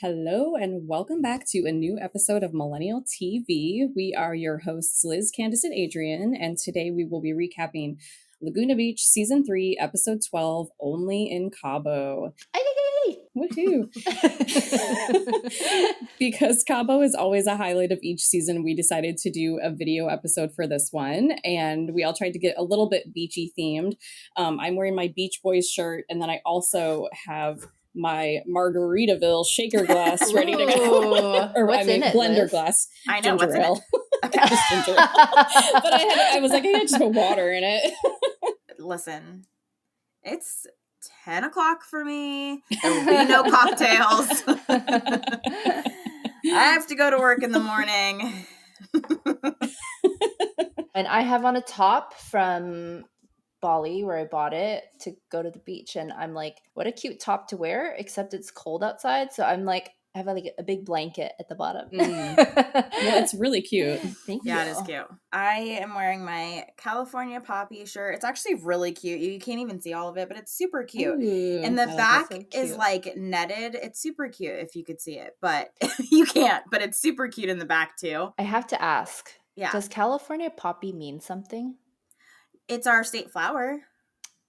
Hello and welcome back to a new episode of Millennial TeaV. We are your hosts, Liz, Candace, and Adrienne, and today we will be recapping Laguna Beach Season 3, Episode 12, Only in Cabo. Woohoo! Because Cabo is always a highlight of each season, we decided to do a video episode for this one, and we all tried to get a little bit beachy themed. I'm wearing my Beach Boys shirt, and then I also have my Margaritaville shaker glass ready to go. Or what's in it, blender Liz? glass. I know, ginger what's in ale. it? Okay. Just ginger ale. But I was like, I gotta just put water in it. Listen, it's 10 o'clock for me. There will be no cocktails. I have to go to work in the morning. And I have on a top from Bali where I bought it to go to the beach, and I'm like, what a cute top to wear, except it's cold outside, so I'm like, I have like a big blanket at the bottom. Well, it's really cute. Thank you. Yeah, it is cute. I am wearing my California Poppy shirt. It's actually really cute. You can't even see all of it, but it's super cute. Ooh, and the back so is like netted. It's super cute if you could see it, but you can't. But it's super cute in the back too. I have to ask, Yeah. does California Poppy mean something? It's our state flower.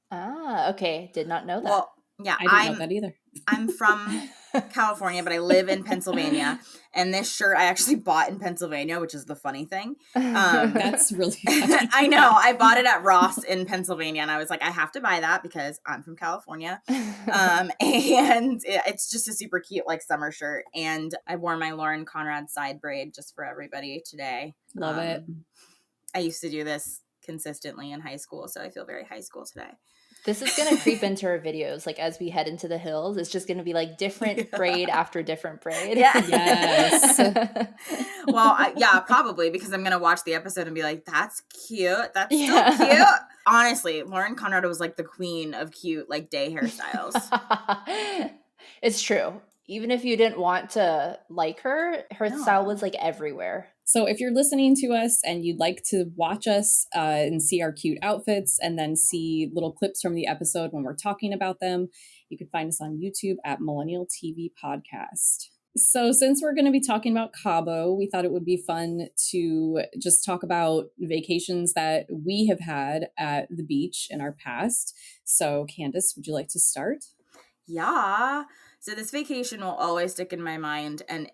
Ah, okay. Did not know that. Well, yeah, I didn't know that either. I'm from California, but I live in Pennsylvania. And this shirt I actually bought in Pennsylvania, which is the funny thing. That's really funny. I know. I bought it at Ross in Pennsylvania, and I was like, I have to buy that because I'm from California. And it's just a super cute like summer shirt. And I wore my Lauren Conrad side braid just for everybody today. Love it. I used to do this consistently in high school, so I feel very high school today. This is going to creep into our videos. Like, as we head into the hills, it's just going to be like different braid after different braid. Yeah. Yes. Well, yeah, probably, because I'm going to watch the episode and be like, that's cute. That's so cute. Honestly, Lauren Conrad was like the queen of cute, like day hairstyles. It's true. Even if you didn't want to like her style was like everywhere. So if you're listening to us and you'd like to watch us and see our cute outfits and then see little clips from the episode when we're talking about them, you can find us on YouTube at Millennial TeaV Podcast. So since we're going to be talking about Cabo, we thought it would be fun to just talk about vacations that we have had at the beach in our past. So Candace, would you like to start? Yeah. So this vacation will always stick in my mind. And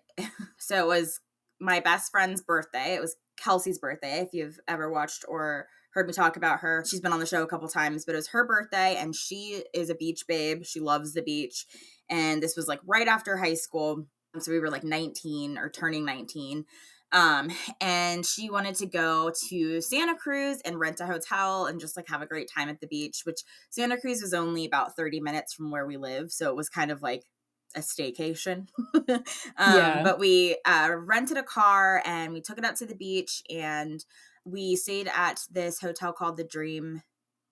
so it was my best friend's birthday. It was Kelsey's birthday, if you've ever watched or heard me talk about her. She's been on the show a couple times, but it was her birthday, and she is a beach babe. She loves the beach. And this was like right after high school. So we were like 19 or turning 19. And she wanted to go to Santa Cruz and rent a hotel and just like have a great time at the beach, which Santa Cruz was only about 30 minutes from where we live. So it was kind of like a staycation. But we rented a car and we took it out to the beach, and we stayed at this hotel called the Dream.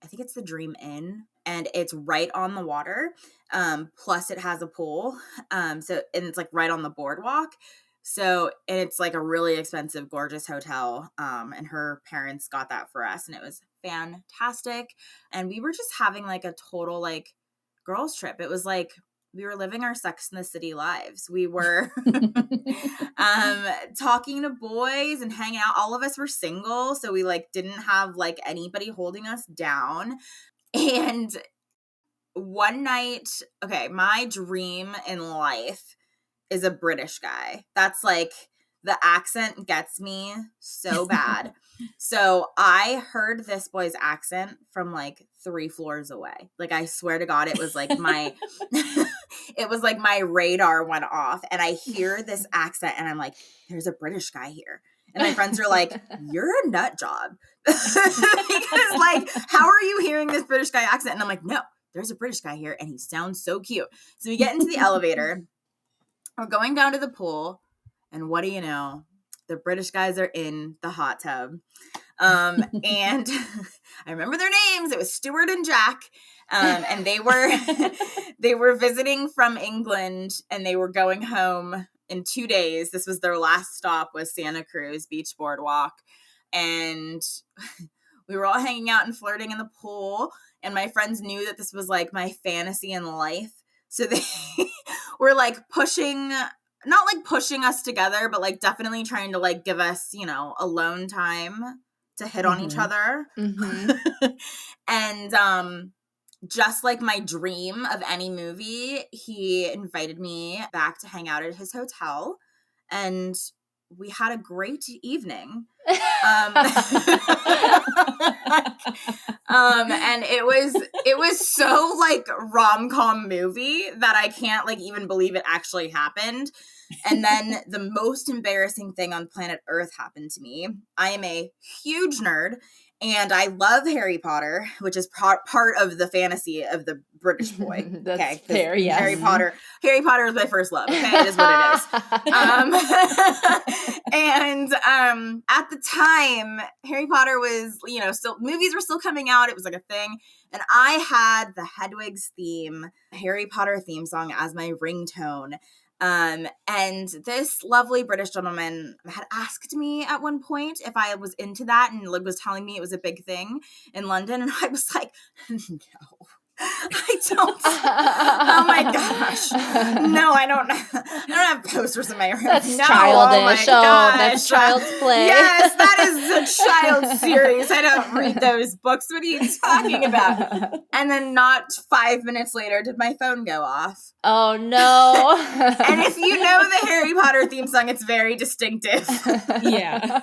I think it's the Dream Inn, and it's right on the water. Plus it has a pool. And it's like right on the boardwalk. So, and it's like a really expensive, gorgeous hotel. And her parents got that for us, and it was fantastic. And we were just having like a total like girls trip. It was like we were living our Sex in the City lives. We were talking to boys and hanging out. All of us were single, so we like didn't have like anybody holding us down. And one night, okay, my dream in life is a British guy. That's like, the accent gets me so bad. So I heard this boy's accent from like 3 floors away. Like, I swear to God, it was like my, it was like my radar went off, and I hear this accent and I'm like, there's a British guy here. And my friends are like, you're a nut job. Because like, how are you hearing this British guy accent? And I'm like, no, there's a British guy here and he sounds so cute. So we get into the elevator. We're going down to the pool, and what do you know? The British guys are in the hot tub. And I remember their names. It was Stuart and Jack. And they were visiting from England, and they were going home in 2 days. This was their last stop, was Santa Cruz Beach Boardwalk. And we were all hanging out and flirting in the pool. And my friends knew that this was like my fantasy in life. So they were like pushing not like pushing us together, but like definitely trying to like give us, alone time to hit on each other. And just like my dream of any movie, he invited me back to hang out at his hotel, and we had a great evening. And it was so like rom-com movie that I can't like even believe it actually happened. And then the most embarrassing thing on planet Earth happened to me. I am a huge nerd, and I love Harry Potter, which is part of the fantasy of the British boy. That's fair, yes. Harry Potter is my first love. Okay, it is what it is. And at the time, Harry Potter was, still movies were still coming out. It was like a thing, and I had the Hedwig's theme, Harry Potter theme song, as my ringtone. And this lovely British gentleman had asked me at one point if I was into that, and was telling me it was a big thing in London. And I was like, no, I don't. Oh my gosh. No, I don't have posters in my room. That's no, childish. Oh, my that's child's play. Yes, that is a child series. I don't read those books. What are you talking about? And then not 5 minutes later did my phone go off. Oh no. And if you know the Harry Potter theme song, it's very distinctive. Yeah.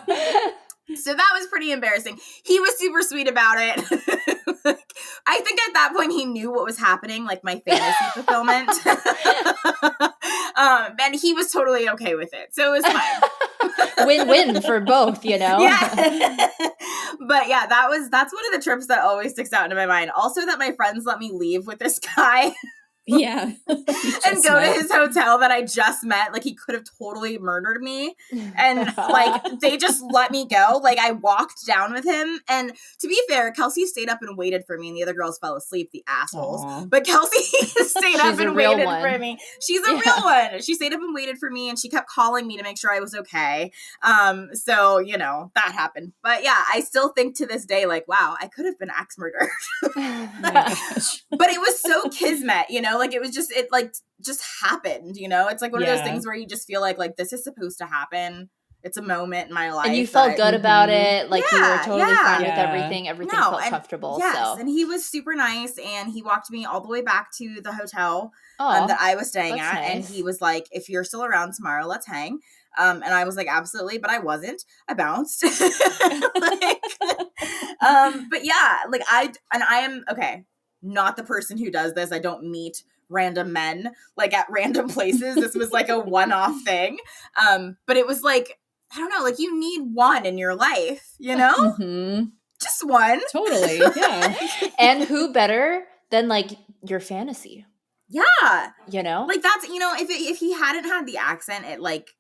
So that was pretty embarrassing. He was super sweet about it. I think at that point he knew what was happening, like my fantasy fulfillment. And he was totally okay with it. So it was fine. Win-win for both, Yeah. But yeah, that's one of the trips that always sticks out into my mind. Also that my friends let me leave with this guy. Yeah. And go to his hotel that I just met. Like, he could have totally murdered me. And, like, they just let me go. Like, I walked down with him. And to be fair, Kelsey stayed up and waited for me. And the other girls fell asleep, the assholes. Aww. But Kelsey stayed up and waited for me. She's a Yeah. real one. She stayed up and waited for me. And she kept calling me to make sure I was okay. So, that happened. But yeah, I still think to this day, like, wow, I could have been axe murdered. But it was so kismet, like it was just, just happened, it's like one of those things where you just feel like this is supposed to happen. It's a moment in my life. And you felt good about it. Like you were totally fine with everything. Everything felt comfortable. Yes. So. And he was super nice, and he walked me all the way back to the hotel that I was staying at. Nice. And he was like, if you're still around tomorrow, let's hang. And I was like, absolutely, but I wasn't. I bounced. But yeah, I am, okay, not the person who does this. I don't meet random men like at random places. This was like a one-off thing. But it was like, I don't know, like you need one in your life, Mm-hmm. Just one. Totally. Yeah. And who better than like your fantasy? Yeah. Like that's, if he hadn't had the accent, it like,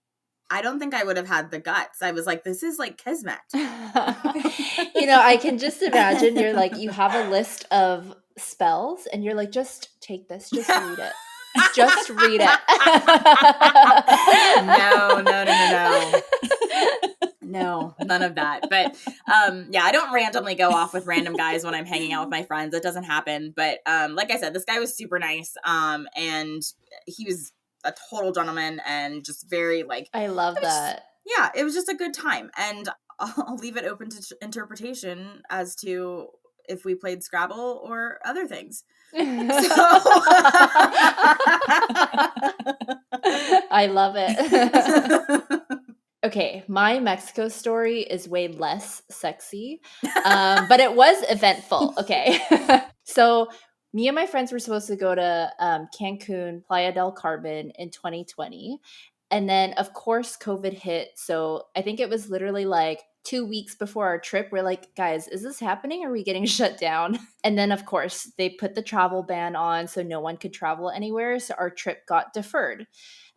I don't think I would have had the guts. I was like, this is like kismet. I can just imagine you're like, you have a list of spells and you're like, just take this, just read it. Just read it. No, none of that. But yeah, I don't randomly go off with random guys when I'm hanging out with my friends. It doesn't happen. But like I said, this guy was super nice. And he was a total gentleman and just very like, I love that. Yeah, it was just a good time. And I'll leave it open to interpretation as to if we played Scrabble or other things. I love it. Okay, my Mexico story is way less sexy, but it was eventful. Okay. So me and my friends were supposed to go to Cancun, Playa del Carmen in 2020. And then, of course, COVID hit. So I think it was literally like 2 weeks before our trip. We're like, guys, is this happening? Are we getting shut down? And then, of course, they put the travel ban on so no one could travel anywhere. So our trip got deferred.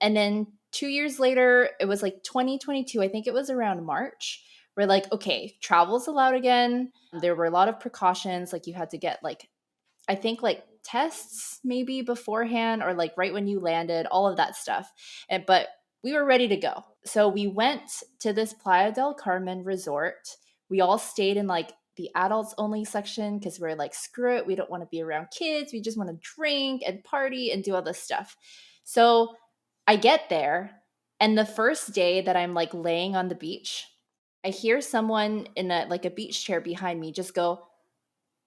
And then 2 years later, it was like 2022. I think it was around March. We're like, okay, travel's allowed again. There were a lot of precautions. Like you had to get like, I think like tests maybe beforehand or like right when you landed, all of that stuff. But we were ready to go. So we went to this Playa del Carmen resort. We all stayed in like the adults only section because we're like, screw it. We don't want to be around kids. We just want to drink and party and do all this stuff. So I get there And the first day that I'm like laying on the beach, I hear someone in a beach chair behind me just go,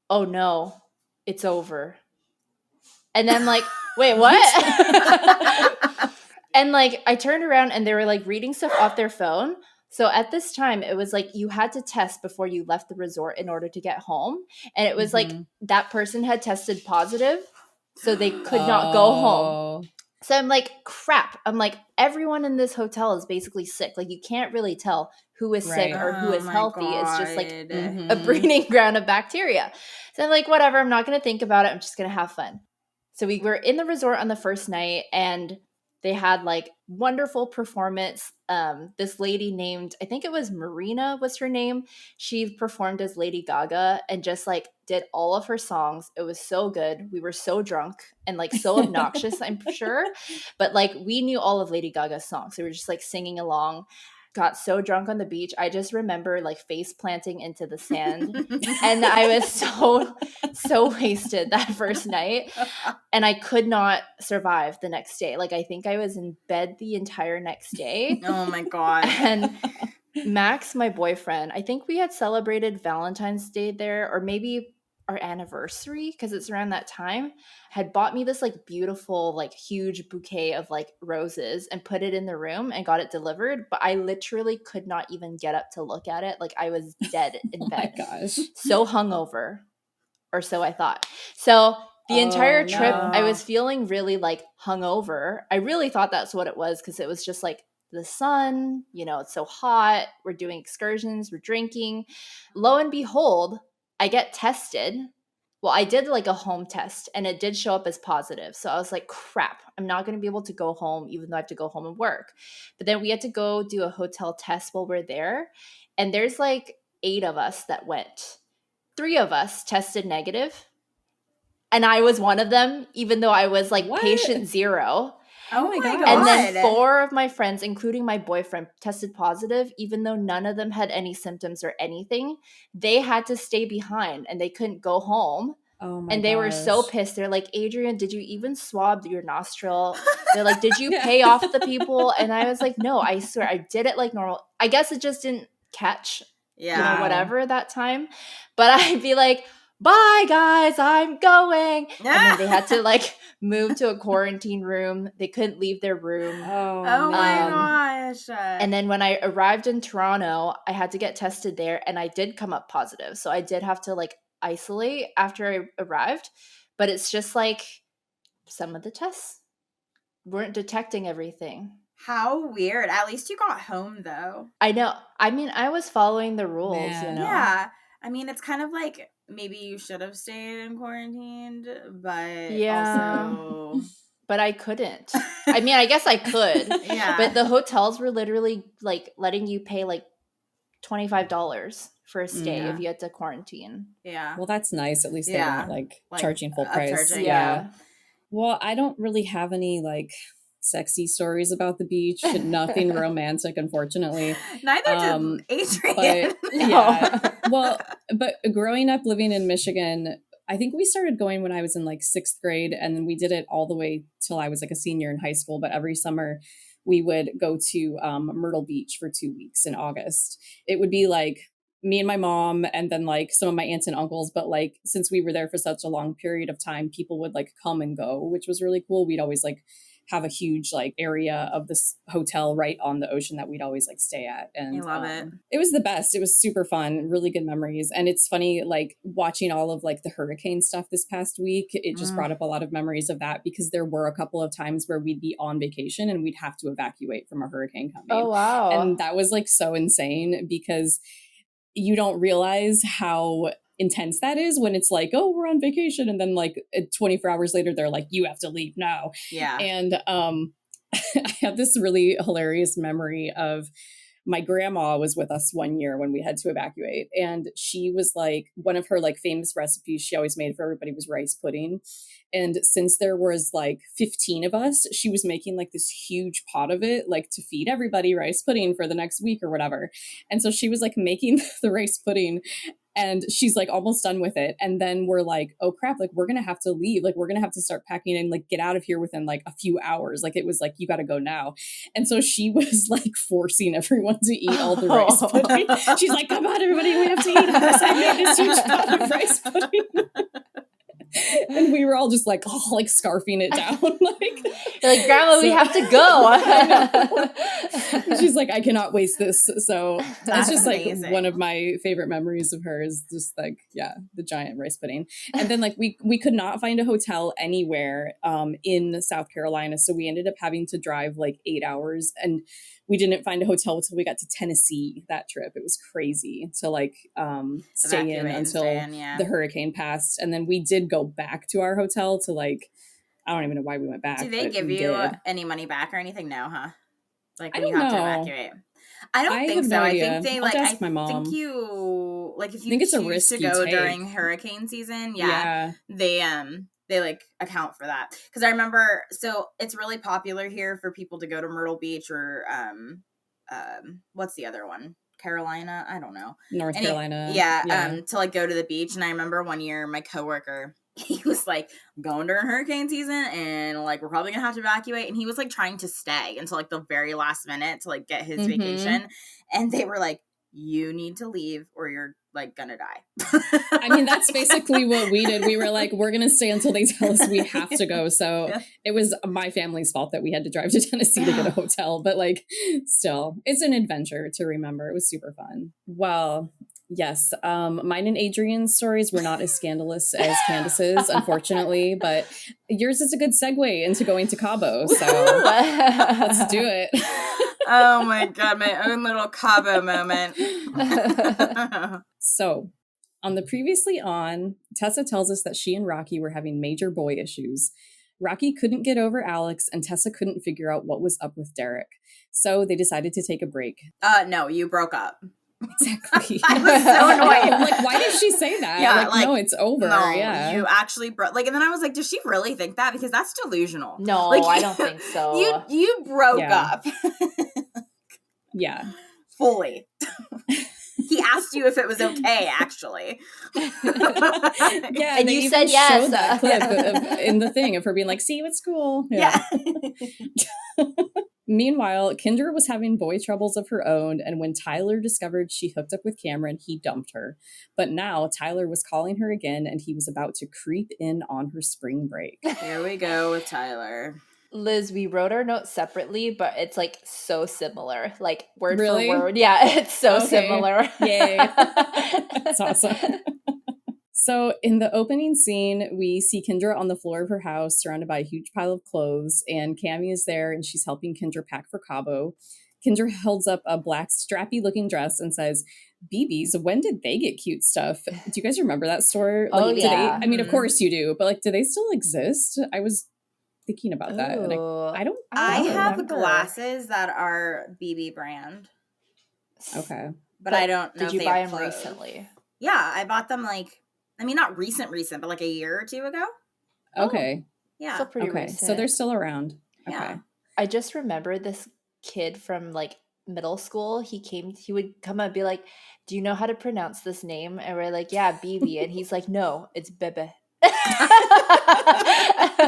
"Oh no, it's over." And then I'm like, "Wait, what?" And like I turned around and they were like reading stuff off their phone. So at this time, it was like you had to test before you left the resort in order to get home. And it was like that person had tested positive, so they could not go home. So I'm like, crap. I'm like, everyone in this hotel is basically sick. Like you can't really tell who is sick or who is healthy. It's just like a breeding ground of bacteria. So I'm like, whatever. I'm not going to think about it. I'm just going to have fun. So we were in the resort on the first night and they had like wonderful performance. This lady named, I think it was Marina was her name. She performed as Lady Gaga and just like did all of her songs. It was so good. We were so drunk and like so obnoxious, I'm sure. But like we knew all of Lady Gaga's songs. So we were just like singing along. Got so drunk on the beach. I just remember like face planting into the sand. And I was so wasted that first night. And I could not survive the next day. Like I think I was in bed the entire next day. Oh my God. And Max, my boyfriend, I think we had celebrated Valentine's Day there, or maybe our anniversary, because it's around that time, had bought me this like beautiful, like huge bouquet of like roses and put it in the room and got it delivered. But I literally could not even get up to look at it. Like I was dead in bed. Oh my gosh. So hungover, or so I thought. So the entire trip, I was feeling really like hungover. I really thought that's what it was because it was just like the sun, you know, it's so hot. We're doing excursions, we're drinking. Lo and behold, I get tested. Well, I did like a home test and it did show up as positive. So I was like, crap, I'm not going to be able to go home, even though I have to go home and work. But then we had to go do a hotel test while we're there. And there's like 8 of us that went. 3 of us tested negative. And I was one of them, even though I was like patient 0. Oh my God. And then 4 of my friends, including my boyfriend, tested positive, even though none of them had any symptoms or anything. They had to stay behind and they couldn't go home. Oh my and they were so pissed. They're like, Adrienne, did you even swab your nostril? They're like, did you pay off the people? And I was like, no, I swear I did it like normal. I guess it just didn't catch, whatever that time. But I'd be like, bye guys, I'm going. And then they had to like move to a quarantine room. They couldn't leave their room. Oh my gosh. And then when I arrived in Toronto, I had to get tested there and I did come up positive. So I did have to like isolate after I arrived. But it's just like some of the tests weren't detecting everything. How weird. At least you got home though. I know. I mean, I was following the rules, you know? Yeah. I mean, it's kind of like maybe you should have stayed in quarantined, but also... But I couldn't. I mean, I guess I could. Yeah. But the hotels were literally like letting you pay like $25 for a stay if you had to quarantine. Yeah. Well, that's nice. At least they weren't like charging full price. Upcharging, yeah. Well, I don't really have any like sexy stories about the beach. Nothing romantic, unfortunately. Neither did Adrienne. But growing up living in Michigan, I think we started going when I was in like 6th grade, and then we did it all the way till I was like a senior in high school. But every summer we would go to Myrtle Beach for 2 weeks in August. It would be like me and my mom and then like some of my aunts and uncles. But like, since we were there for such a long period of time, people would like come and go, which was really cool. We'd always like have a huge like area of this hotel right on the ocean that we'd always like stay at. And I love it. It was the best. It was super fun, really good memories. And it's funny, like watching all of like the hurricane stuff this past week, it just brought up a lot of memories of that, because there were a couple of times where we'd be on vacation and we'd have to evacuate from a hurricane coming. Oh, wow. And that was like so insane, because you don't realize how intense that is when it's like, oh, we're on vacation, and then like 24 hours later they're like, you have to leave now. Yeah. And I have this really hilarious memory of my grandma was with us one year when we had to evacuate, and she was like, one of her like famous recipes she always made for everybody was rice pudding. And since there was like 15 of us, she was making like this huge pot of it, like to feed everybody rice pudding for the next week or whatever. And so she was like making the rice pudding, And she's like almost done with it. And then we're like, oh crap, like we're going to have to leave. Like we're going to have to start packing and like get out of here within like a few hours. Like it was like, you got to go now. And so she was like forcing everyone to eat all the rice pudding. She's like, come on, everybody, we have to eat this. I made this huge pot of rice pudding. And we were all just like, oh, like scarfing it down. You're like, Grandma, we have to go. She's like, I cannot waste this. So That's it's just amazing. like one of my favorite memories of her is just like, yeah, the giant rice pudding. And then like we could not find a hotel anywhere in South Carolina. So we ended up having to drive like 8 hours, and we didn't find a hotel until we got to Tennessee that trip. It was crazy to like stay in until the hurricane passed. And then we did go back to our hotel to like, I don't even know why we went back. Do they give you any money back or anything? No, huh? Like when you have to evacuate? I don't think so. No I idea. think they I'll like. ask my mom. I think you like if you think it's a choose risk to you go take. during hurricane season. Yeah. They like account for that, because I remember. So it's really popular here for people to go to Myrtle Beach or what's the other one? Carolina? I don't know. North Carolina. Yeah. To like go to the beach. And I remember one year my coworker, he was like, going during hurricane season and like we're probably gonna have to evacuate, and he was like trying to stay until like the very last minute to like get his vacation, and they were like, you need to leave or you're like gonna die. I mean, that's basically what we did. We were like, we're gonna stay until they tell us we have to go. So it was my family's fault that we had to drive to Tennessee to get a hotel, but like still, it's an adventure to remember. It was super fun. Well, yes, mine and Adrienne's stories were not as scandalous as Candace's, unfortunately, but yours is a good segue into going to Cabo. So let's do it. Oh my God, my own little Cabo moment. So, on the previously on, Tessa tells us that she and Rocky were having major boy issues. Rocky couldn't get over Alex, and Tessa couldn't figure out what was up with Derek. So they decided to take a break. No, you broke up. Exactly. I was so annoyed. Like, why did she say that? Yeah, like, no, it's over. No, yeah. You actually broke. Like, and then I was like, does she really think that? Because that's delusional. No, like, I don't think so. You broke up. Yeah. Fully. He asked you if it was okay, actually. Yeah, and you said yes. Showed that clip in the thing of her being like, "See you at school." Yeah. Meanwhile, Kendra was having boy troubles of her own, and when Tyler discovered she hooked up with Cameron, he dumped her. But now Tyler was calling her again, and he was about to creep in on her spring break. Here we go with Tyler. Liz, we wrote our notes separately, but it's like so similar, like word Really? for word. Yeah, it's so similar. Yay. That's awesome. So in the opening scene, we see Kendra on the floor of her house surrounded by a huge pile of clothes, and Cammie is there and she's helping Kendra pack for Cabo. Kendra holds up a black strappy looking dress and says, BBs, when did they get cute stuff? Do you guys remember that store? Like, Oh, yeah. I mean, of course you do, but like, do they still exist? I was thinking about that. And I have remember. Glasses that are BB brand. Okay. But I don't know Did if you they buy have them clothes. recently? Yeah, I bought them like, I mean, not recent, but like a year or two ago. Okay. Yeah. Still pretty Okay. recent. So they're still around. Okay. Yeah. I just remember this kid from like middle school. He would come and be like, do you know how to pronounce this name? And we're like, yeah, BB. And he's like, no, it's Bebe.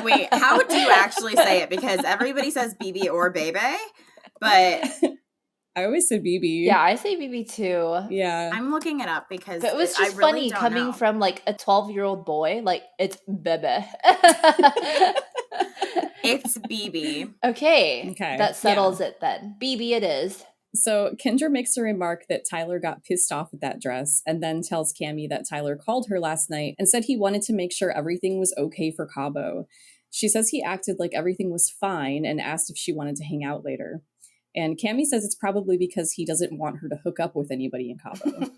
Wait, how do you actually say it? Because everybody says BB or Bebe, but I always said BB. Yeah, I say BB too. Yeah. I'm looking it up because But it was just funny coming from like a 12-year-old boy. Like, it's Bebe. It's BB. Okay. That settles it then. BB it is. So Kendra makes a remark that Tyler got pissed off at that dress and then tells Cammie that Tyler called her last night and said he wanted to make sure everything was okay for Cabo. She says he acted like everything was fine and asked if she wanted to hang out later. And Cammie says it's probably because he doesn't want her to hook up with anybody in Cabo.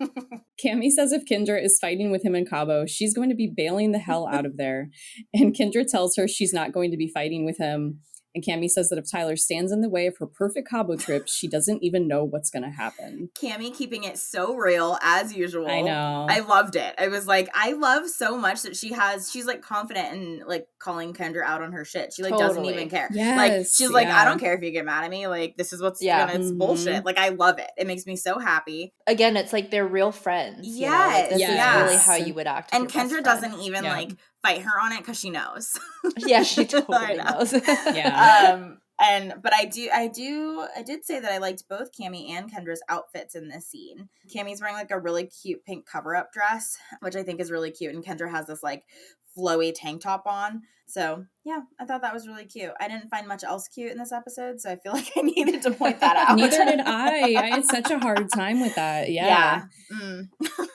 Cammie says if Kendra is fighting with him in Cabo, she's going to be bailing the hell out of there. And Kendra tells her she's not going to be fighting with him. And Cammie says that if Tyler stands in the way of her perfect Cabo trip, she doesn't even know what's going to happen. Cammie keeping it so real as usual. I know. I loved it. I was like, I love so much that she's like confident in like calling Kendra out on her shit. She like doesn't even care. Yes, like she's like, I don't care if you get mad at me. Like this is what's it's bullshit. Like I love it. It makes me so happy. Again, it's like they're real friends. Yes. You know? Like, this Yes. is really how you would act. And Kendra doesn't even like fight her on it because she knows. Yeah, she totally knows. Yeah. But I did say that I liked both Cammie and Kendra's outfits in this scene. Cammie's wearing like a really cute pink cover-up dress, which I think is really cute, and Kendra has this like flowy tank top on. So yeah, I thought that was really cute. I didn't find much else cute in this episode, so I feel like I needed to point that out. Neither did I. I had such a hard time with that. Yeah.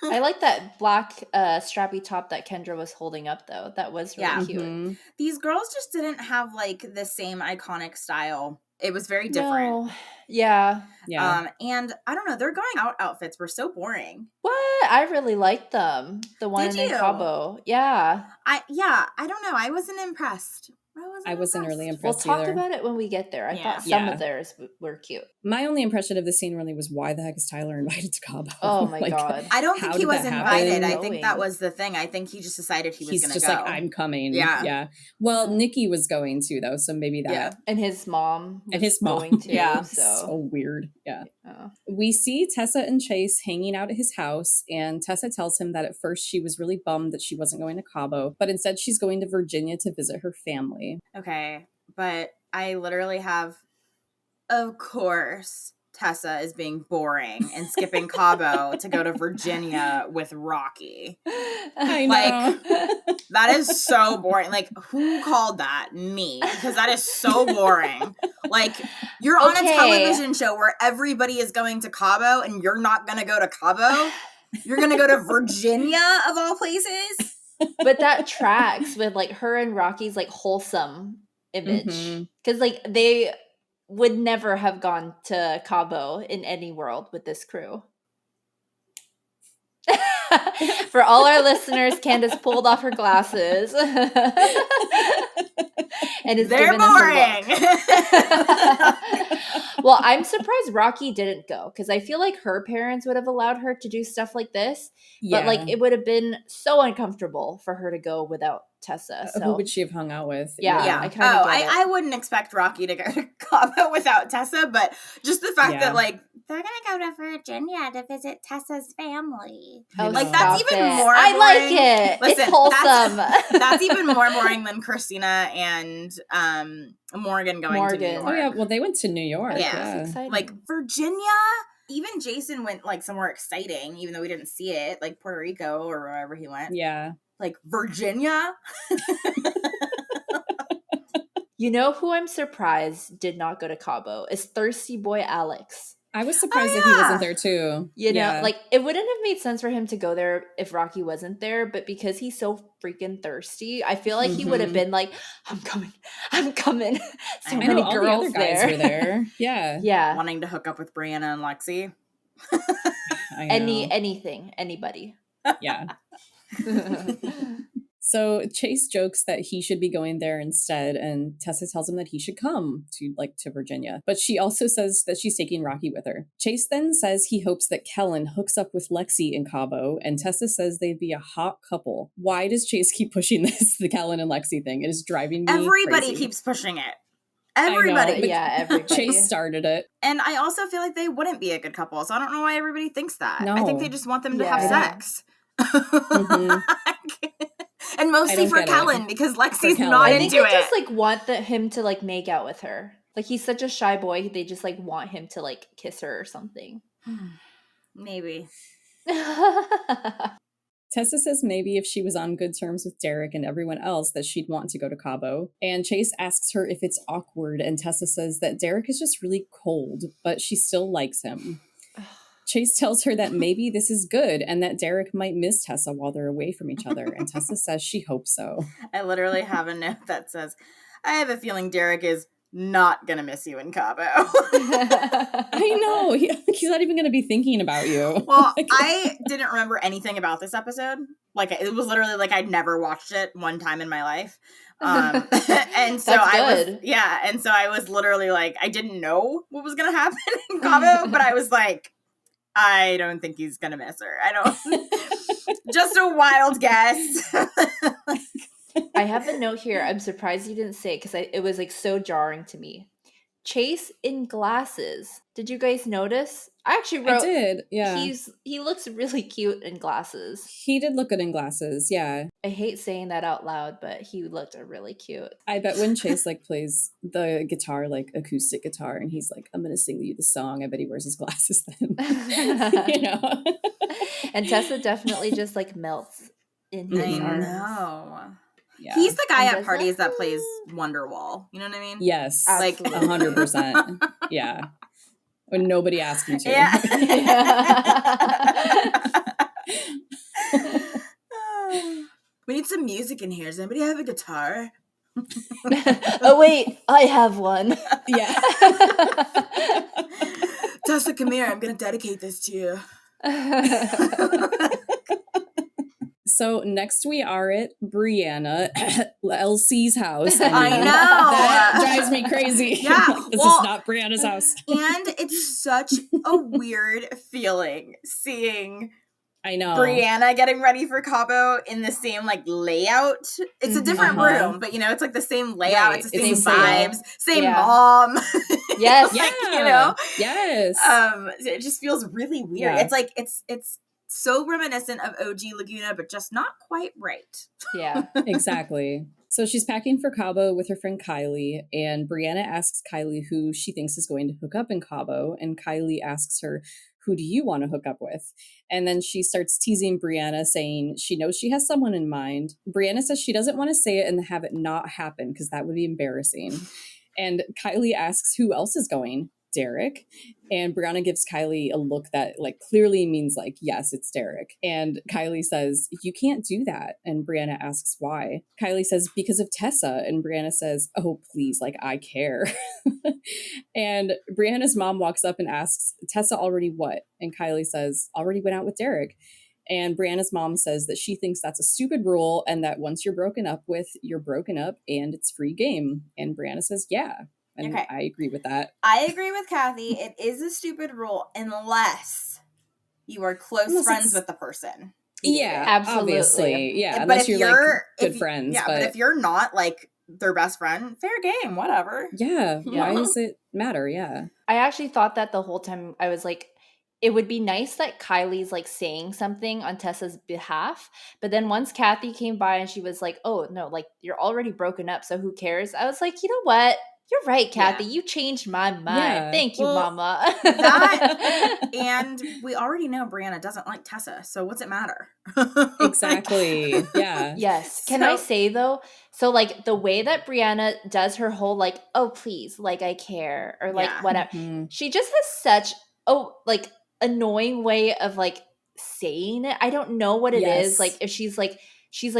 I like that black strappy top that Kendra was holding up, though. That was really cute. Mm-hmm. These girls just didn't have like the same iconic style. It was very different. No. Yeah. And I don't know, their going out outfits were so boring. What? I really liked them. The one in Cabo. Yeah. I don't know. I wasn't impressed. I wasn't really impressed We'll talk either. about it when we get there. I thought some of theirs were cute. My only impression of the scene really was, why the heck is Tyler invited to Cabo? Oh my God. I don't think he was invited. I think that Going. was the thing. I think he just decided he was going to go. He's just like, I'm coming. Yeah. Well, Nikki was going too, though, so maybe that. Yeah. And his mom was mom. going to. Yeah. So weird. Yeah. We see Tessa and Chase hanging out at his house, and Tessa tells him that at first she was really bummed that she wasn't going to Cabo, but instead she's going to Virginia to visit her family. Okay, but I literally have, of course, Tessa is being boring and skipping Cabo to go to Virginia with Rocky. I know. Like, that is so boring. Like, who called that? Me. Because that is so boring. Like, you're on a television show where everybody is going to Cabo and you're not going to go to Cabo? You're going to go to Virginia, of all places? But that tracks with like her and Rocky's like wholesome image. Because like they would never have gone to Cabo in any world with this crew. For all our listeners, Candace pulled off her glasses. And is They're giving boring. us a look. Well, I'm surprised Rocky didn't go, because I feel like her parents would have allowed her to do stuff like this. Yeah. But like it would have been so uncomfortable for her to go without Tessa. So who would she have hung out with? Yeah. I kind of get it. I wouldn't expect Rocky to go to Cabo without Tessa, but just the fact that like they're gonna go to Virginia to visit Tessa's family. Oh, like that's even more. I boring. like it. Listen, it's wholesome. That's even more boring than Christina and Morgan going to New York. Oh yeah, well they went to New York. Yeah. Exciting. Like Virginia. Even Jason went like somewhere exciting, even though we didn't see it, like Puerto Rico or wherever he went. Yeah. Like Virginia. You know who I'm surprised did not go to Cabo is Thirsty Boy Alex. I was surprised that he wasn't there too. You know, like it wouldn't have made sense for him to go there if Rocky wasn't there, but because he's so freaking thirsty, I feel like he would have been like, I'm coming. So many all girls the other guys were there. Yeah. Yeah. Wanting to hook up with Brianna and Lexi. I know. Anybody. Yeah. So Chase jokes that he should be going there instead, and Tessa tells him that he should come to Virginia. But she also says that she's taking Rocky with her. Chase then says he hopes that Kellen hooks up with Lexi in Cabo, and Tessa says they'd be a hot couple. Why does Chase keep pushing this, the Kellen and Lexi thing? It is driving me Everybody crazy. keeps pushing it. Everybody. Everybody. Chase started it. And I also feel like they wouldn't be a good couple, so I don't know why everybody thinks that. No. I think they just want them to have sex. And I mostly don't for get Kellen, it. because Lexi's Kellen. not I think into they it. just like want him to like make out with her. Like he's such a shy boy, they just like want him to like kiss her or something. Maybe. Tessa says maybe if she was on good terms with Derek and everyone else that she'd want to go to Cabo. And Chase asks her if it's awkward, and Tessa says that Derek is just really cold, but she still likes him. Chase tells her that maybe this is good and that Derek might miss Tessa while they're away from each other, and Tessa says she hopes so. I literally have a note that says, I have a feeling Derek is not going to miss you in Cabo. I know. He's not even going to be thinking about you. Well, I didn't remember anything about this episode. Like, it was literally like I'd never watched it one time in my life. And so and so I was literally like, I didn't know what was going to happen in Cabo, but I was like, I don't think he's going to miss her. I don't, just a wild guess. I have a note here. I'm surprised you didn't say it because it was like so jarring to me. Chase in glasses. Did you guys notice? I actually wrote. I did, yeah. He looks really cute in glasses. He did look good in glasses, yeah. I hate saying that out loud, but he looked really cute. I bet when Chase like plays the guitar, like acoustic guitar, and he's like, I'm gonna sing you the song, I bet he wears his glasses then. You know? And Tessa definitely just like melts in his arms. know. Yeah. He's the guy at parties that plays Wonderwall. You know what I mean? Yes. Absolutely. Like 100%. Yeah. When nobody asked you to. Yeah. We need some music in here. Does anybody have a guitar? Oh, wait. I have one. Yeah. Tessa, come here. I'm going to dedicate this to you. So next we are at Brianna, Elsie's house. I know. That drives me crazy. Yeah. This is not Brianna's house. And it's such a weird feeling seeing I know. Brianna getting ready for Cabo in the same like layout. It's a different room, but you know, it's like the same layout. Right. It's the same It's vibes, same Yeah. mom. Yes. Yeah. Like, you know? Yes. It just feels really weird. Yeah. It's like it's so reminiscent of OG Laguna, but just not quite right. Yeah. Exactly. So she's packing for Cabo with her friend Kylie, and Brianna asks Kylie who she thinks is going to hook up in Cabo, and Kylie asks her, who do you want to hook up with? And then she starts teasing Brianna, saying she knows she has someone in mind. Brianna says she doesn't want to say it and have it not happen because that would be embarrassing. And Kylie asks who else is going. Derek. And Brianna gives Kylie a look that like clearly means like, yes, it's Derek. And Kylie says, you can't do that. And Brianna asks why. Kylie says, because of Tessa. And Brianna says, oh, please, like I care. And Brianna's mom walks up and asks, Tessa already what? And Kylie says, already went out with Derek. And Brianna's mom says that she thinks that's a stupid rule and that once you're broken up with, you're broken up and it's free game. And Brianna says, yeah. And Okay. I agree with that. I agree with Kathy. It is a stupid rule unless you are close friends with the person. Yeah, Absolutely. obviously. Yeah, But unless if you're like good friends. Yeah, but if you're not like their best friend, fair game, whatever. yeah, Yeah. why does it matter? Yeah. I actually thought that the whole time. I was like, it would be nice that Kylie's like saying something on Tessa's behalf. But then once Kathy came by and she was like, oh, no, like you're already broken up. So who cares? I was like, you know what? You're right, Kathy. Yeah. You changed my mind. Yeah. Thank you, Well, Mama. that and we already know Brianna doesn't like Tessa, so what's it matter? Exactly. Yeah. Yes. Can I say though? So like the way that Brianna does her whole like, oh please, like I care or like Yeah. whatever. Mhm. She just has such like annoying way of like saying it. I don't know what it is. Yes. Like if she's like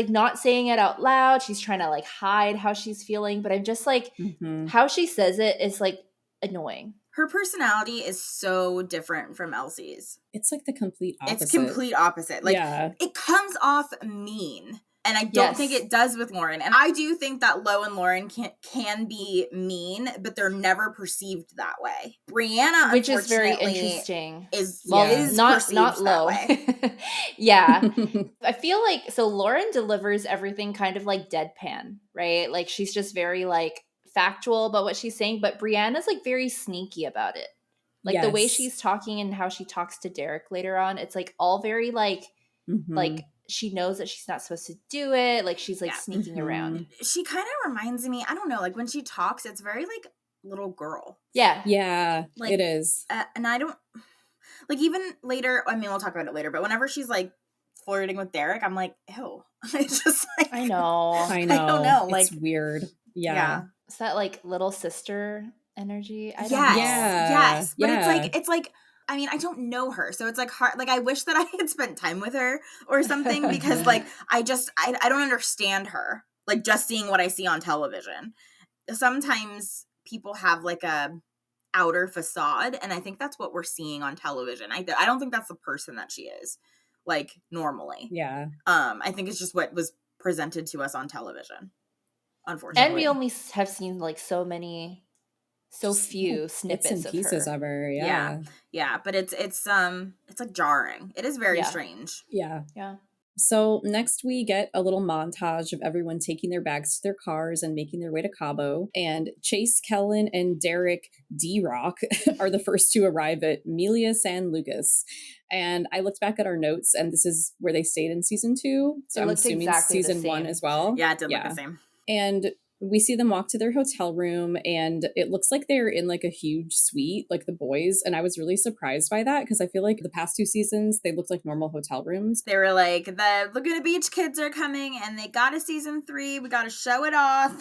not saying it out loud. She's trying to like hide how she's feeling, but I'm just like Mhm. how she says it is like annoying. Her personality is so different from Elsie's. It's like the complete opposite. It's complete opposite. Like yeah. it comes off mean. And I don't Yes. think it does with Lauren. And I do think that Lo and Lauren can be mean, but they're never perceived that way. Brianna, Which is very unfortunately, interesting. is Not perceived low. that way. Yeah. I feel like so Lauren delivers everything kind of like deadpan, right? Like she's just very like factual about what she's saying, but Brianna's like very sneaky about it. Like the way Yes. she's talking and how she talks to Derek later on, it's like all very like Mhm. like she knows that she's not supposed to do it. Like she's like Yeah. sneaking Mhm. around. She kind of reminds me, I don't know, like when she talks, it's very like little girl. Yeah. Yeah, Like, it is. And I don't, like even later, I mean, we'll talk about it later, but whenever she's like flirting with Derek, I'm like, ew. It's just like, I know. I know. I don't know, It's like- weird. Yeah. It's that like little sister energy. I don't Yes, know. Yeah. yes. But Yeah. it's like, I mean, I don't know her, so it's like hard. Like, I wish that I had spent time with her or something because, like, I don't understand her. Like, just seeing what I see on television. Sometimes people have like a outer facade, and I think that's what we're seeing on television. I don't think that's the person that she is. like normally. Yeah. I think it's just what was presented to us on television, And unfortunately. we only have seen like so few Bits snippets and pieces of her. of her. Yeah. Yeah, but it's like jarring. It is very Yeah. strange. Yeah. Yeah. So next we get a little montage of everyone taking their bags to their cars and making their way to Cabo. And Chase, Kellen, and Derek D-Rock are the first to arrive at Melia San Lucas. And I looked back at our notes, and this is where they stayed in season 2. So It I'm looked assuming exactly the season 1 same. as well. Yeah, it did look the same. And we see them walk to their hotel room, and it looks like they're in like a huge suite, like the boys. And I was really surprised by that because I feel like the past 2 seasons, they looked like normal hotel rooms. They were like, the Laguna Beach kids are coming and they got a season 3. We got to show it off.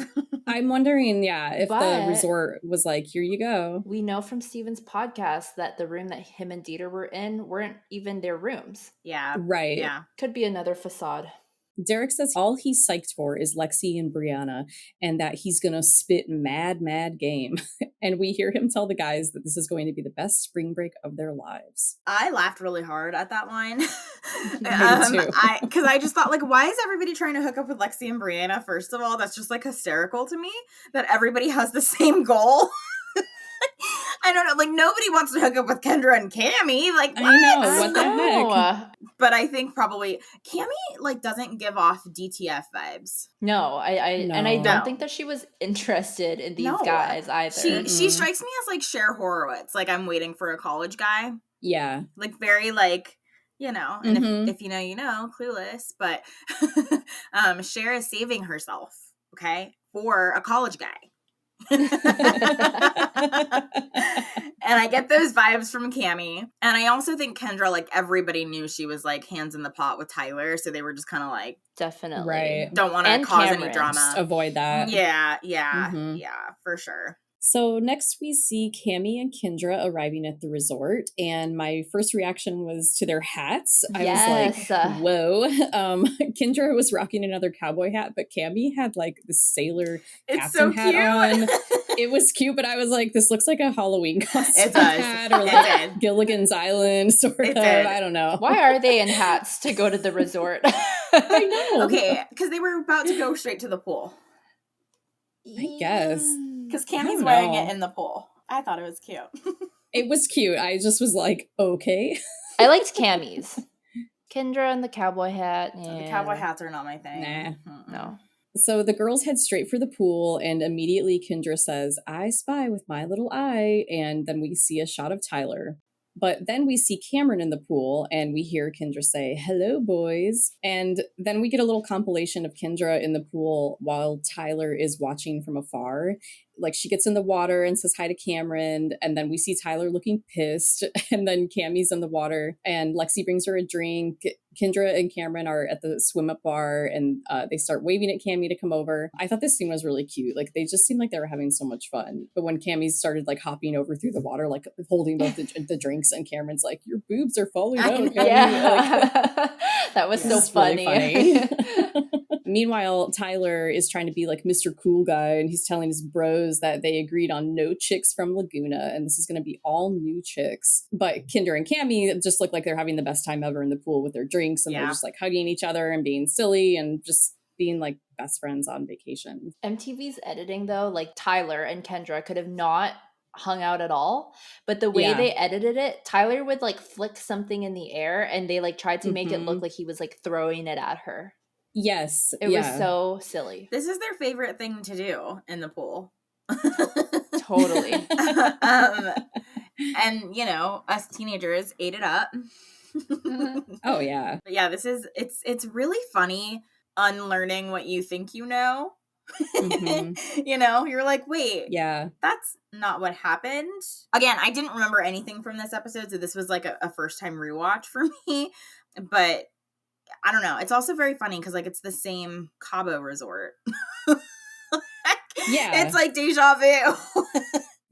I'm wondering, if the But resort was like, here you go. we know from Steven's podcast that the room that him and Dieter were in weren't even their rooms. Yeah. Right. Yeah. Could be another facade. Derek says all he's psyched for is Lexi and Brianna and that he's going to spit mad game. And we hear him tell the guys that this is going to be the best spring break of their lives. I laughed really hard at that line. Too. Because I just thought, like, why is everybody trying to hook up with Lexi and Brianna? First of all, that's just like hysterical to me that everybody has the same goal. I don't know, like nobody wants to hook up with Kendra and Cammie. Like, what? I know, what the heck? But I think probably Cammie like doesn't give off DTF vibes. No, I No. and I don't No. think that she was interested in these No. guys either. She strikes me as like Cher Horowitz. Like I'm waiting for a college guy. Yeah. Like very like, you know, and Mhm. if you know, you know, clueless. But Cher is saving herself, okay, for a college guy. And I get those vibes from Cammie. And I also think Kendra, like everybody knew she was like hands in the pot with Tyler. So they were just kind of like, Definitely. Right. don't want to And cause Cameron. any drama. Just avoid that. Yeah, Mhm. for sure. So next we see Cammie and Kendra arriving at the resort, and my first reaction was to their hats. I was like, whoa. Kendra was rocking another cowboy hat, but Cammie had like the sailor captain hat on. It was cute, but I was like, this looks like a Halloween costume It does. hat or like Gilligan's Island sort of. I don't know. Why are they in hats to go to the resort? I know. Okay, because they were about to go straight to the pool. I guess. Because I Cammie's don't wearing know. it in the pool. I thought it was cute. It was cute. I just was like, okay. I liked Cammie's. Kendra and the cowboy hat. The cowboy hats are not my thing. Nah. No. So the girls head straight for the pool, and immediately Kendra says, I spy with my little eye. And then we see a shot of Tyler. But then we see Cameron in the pool, and we hear Kendra say, hello, boys. And then we get a little compilation of Kendra in the pool while Tyler is watching from afar. Like she gets in the water and says hi to Cameron, and then we see Tyler looking pissed, and then Cammie's in the water, and Lexi brings her a drink. Kendra and Cameron are at the swim-up bar, and they start waving at Cammie to come over. I thought this scene was really cute. Like they just seemed like they were having so much fun. But when Cammie started like hopping over through the water, like holding both the drinks, and Cameron's like, "Your boobs are falling out." Cammie." Yeah. That was so funny. Really funny. Meanwhile, Tyler is trying to be like Mr. Cool Guy, and he's telling his bros that they agreed on no chicks from Laguna, and this is going to be all new chicks. But Kendra and Cammie just look like they're having the best time ever in the pool with their drinks, and they're just like hugging each other and being silly and just being like best friends on vacation. MTV's editing, though, like Tyler and Kendra could have not hung out at all, but the way they edited it, Tyler would like flick something in the air, and they like tried to make it look like he was like throwing it at her. Yes. It was so silly. This is their favorite thing to do in the pool. Totally. And, you know, us teenagers ate it up. Oh, yeah. But yeah, it's really funny unlearning what you think you know. Mm-hmm. You know, you're like, wait, that's not what happened. Again, I didn't remember anything from this episode, so this was like a first time rewatch for me. But I don't know. It's also very funny because like it's the same Cabo resort. It's like deja vu.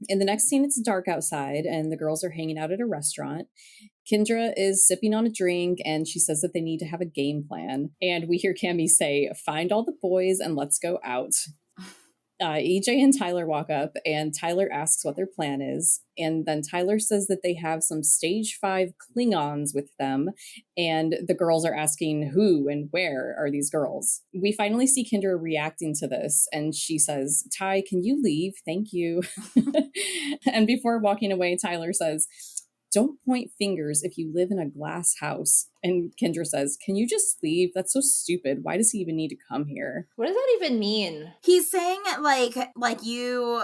In the next scene, it's dark outside and the girls are hanging out at a restaurant. Kendra is sipping on a drink and she says that they need to have a game plan. And we hear Cammie say, find all the boys and let's go out. EJ and Tyler walk up, and Tyler asks what their plan is. And then Tyler says that they have some stage 5 Klingons with them. And the girls are asking who and where are these girls. We finally see Kendra reacting to this. And she says, Ty, can you leave? Thank you. And before walking away, Tyler says, don't point fingers if you live in a glass house. And Kendra says, can you just leave? That's so stupid. Why does he even need to come here? What does that even mean? He's saying it like you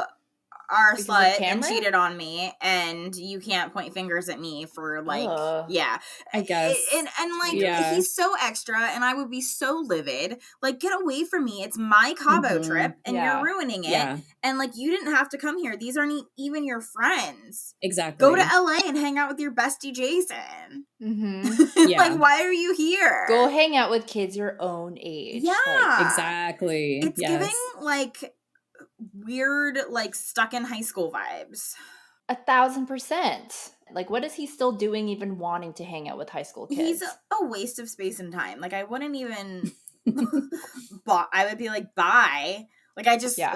are a Because of slut and camera? cheated on me, and you can't point fingers at me for Ugh. yeah. I guess. And Yeah. he's so extra, and I would be so livid. Like, get away from me. It's my Cabo trip, and Yeah. you're ruining it. Yeah, And like, you didn't have to come here. These aren't even your friends. exactly. Go to LA and hang out with your bestie Jason. Mm-hmm. Yeah. Like, why are you here? Go hang out with kids your own age. Yeah. Like, Exactly. It's Yes. giving like weird, like stuck in high school vibes. 1,000%. Like, what is he still doing even wanting to hang out with high school kids? He's a waste of space and time. Like, I wouldn't even I would be like, bye. Like, I just Yeah.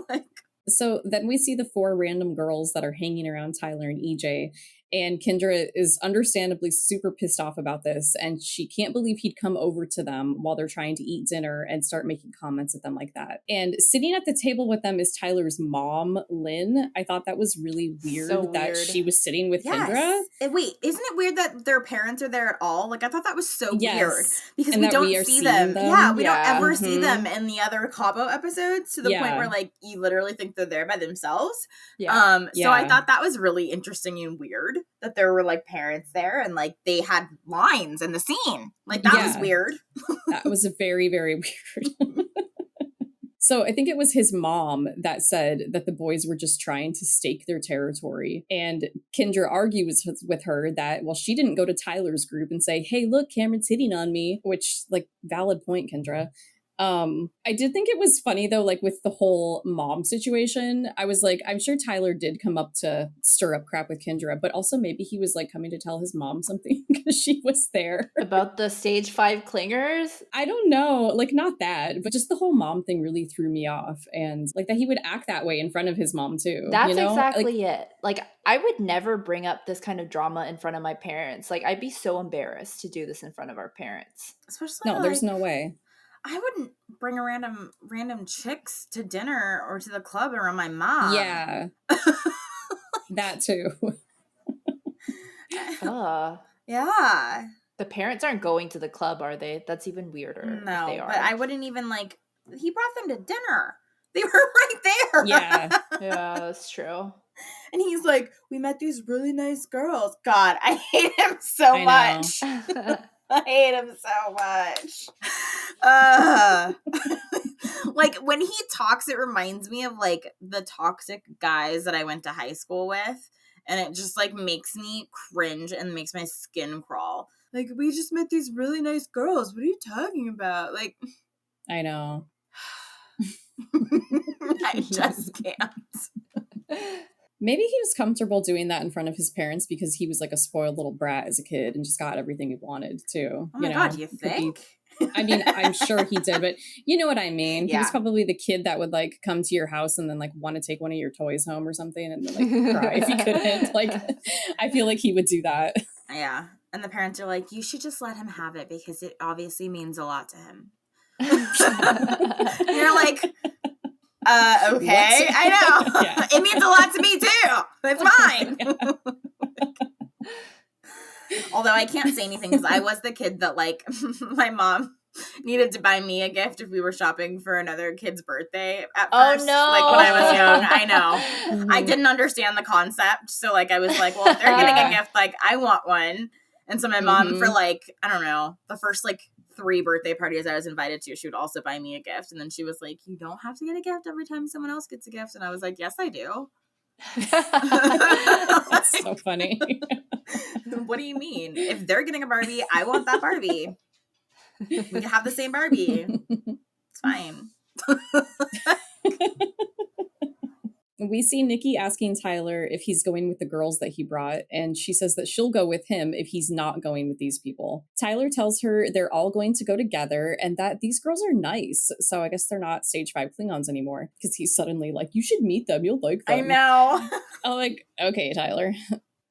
like, So then we see the 4 random girls that are hanging around Tyler and EJ. And Kendra is understandably super pissed off about this. And she can't believe he'd come over to them while they're trying to eat dinner and start making comments at them like that. And sitting at the table with them is Tyler's mom, Lynn. I thought that was really weird So that weird. she was sitting with Kendra. yes. Wait, isn't it weird that their parents are there at all? Like, I thought that was so weird. Yes. Because And we that don't we are see seeing them. Yeah, we Yeah. don't ever see Mhm. them in the other Cabo episodes, to the point Yeah. where like you literally think they're there by themselves. Yeah. So I Yeah. thought that was really interesting and weird that there were like parents there and like they had lines in the scene. Like, that was Yeah. weird. That was very, very weird. So I think it was his mom that said that the boys were just trying to stake their territory. And Kendra argues with her that, well, she didn't go to Tyler's group and say, hey, look, Cameron's hitting on me, which, like, valid point, Kendra. I did think it was funny though, like with the whole mom situation. I was like, I'm sure Tyler did come up to stir up crap with Kendra, but also maybe he was like coming to tell his mom something because she was there. About the stage 5 clingers? I don't know, like not that, but just the whole mom thing really threw me off, and like that he would act that way in front of his mom too. That's you know? exactly Like, it. Like, I would never bring up this kind of drama in front of my parents. Like, I'd be so embarrassed to do this in front of our parents. Especially no, there's no way. I wouldn't bring a random chicks to dinner or to the club around my mom. Yeah, that too. Yeah. The parents aren't going to the club, are they? That's even weirder if No, they are. but I wouldn't even like. He brought them to dinner. They were right there. Yeah. Yeah, that's true. And he's like, we met these really nice girls. God, I hate him so I know. much. I hate him so much. Like, when he talks, it reminds me of like the toxic guys that I went to high school with. And it just like makes me cringe and makes my skin crawl. Like, we just met these really nice girls. What are you talking about? Like, I know. I just can't. Maybe he was comfortable doing that in front of his parents because he was like a spoiled little brat as a kid and just got everything he wanted too. Oh my God, you think? I mean, I'm sure he did, but you know what I mean. He was Yeah. probably the kid that would like come to your house and then like want to take one of your toys home or something and then like cry if he couldn't. Like, I feel like he would do that. Yeah. And the parents are like, you should just let him have it because it obviously means a lot to him. You're like, okay, What? I know. Yeah. It means a lot to me too. It's fine. Although I can't say anything because I was the kid that like my mom needed to buy me a gift if we were shopping for another kid's birthday at Oh, first. no. Like when I was young. I know. I didn't understand the concept. So like I was like, well, if they're getting a gift, like I want one. And so my mom for like, I don't know, the first like 3 birthday parties I was invited to, she would also buy me a gift. And then she was like, you don't have to get a gift every time someone else gets a gift. And I was like, yes, I do. That's so funny. What do you mean? If they're getting a Barbie, I want that Barbie. We can have the same Barbie. It's fine. we see Nikki asking Tyler if he's going with the girls that he brought, and she says that she'll go with him if he's not going with these people. Tyler tells her they're all going to go together and that these girls are nice, so I guess they're not stage 5 Klingons anymore, because he's suddenly like, you should meet them, you'll like them. I know. I'm like, okay, Tyler.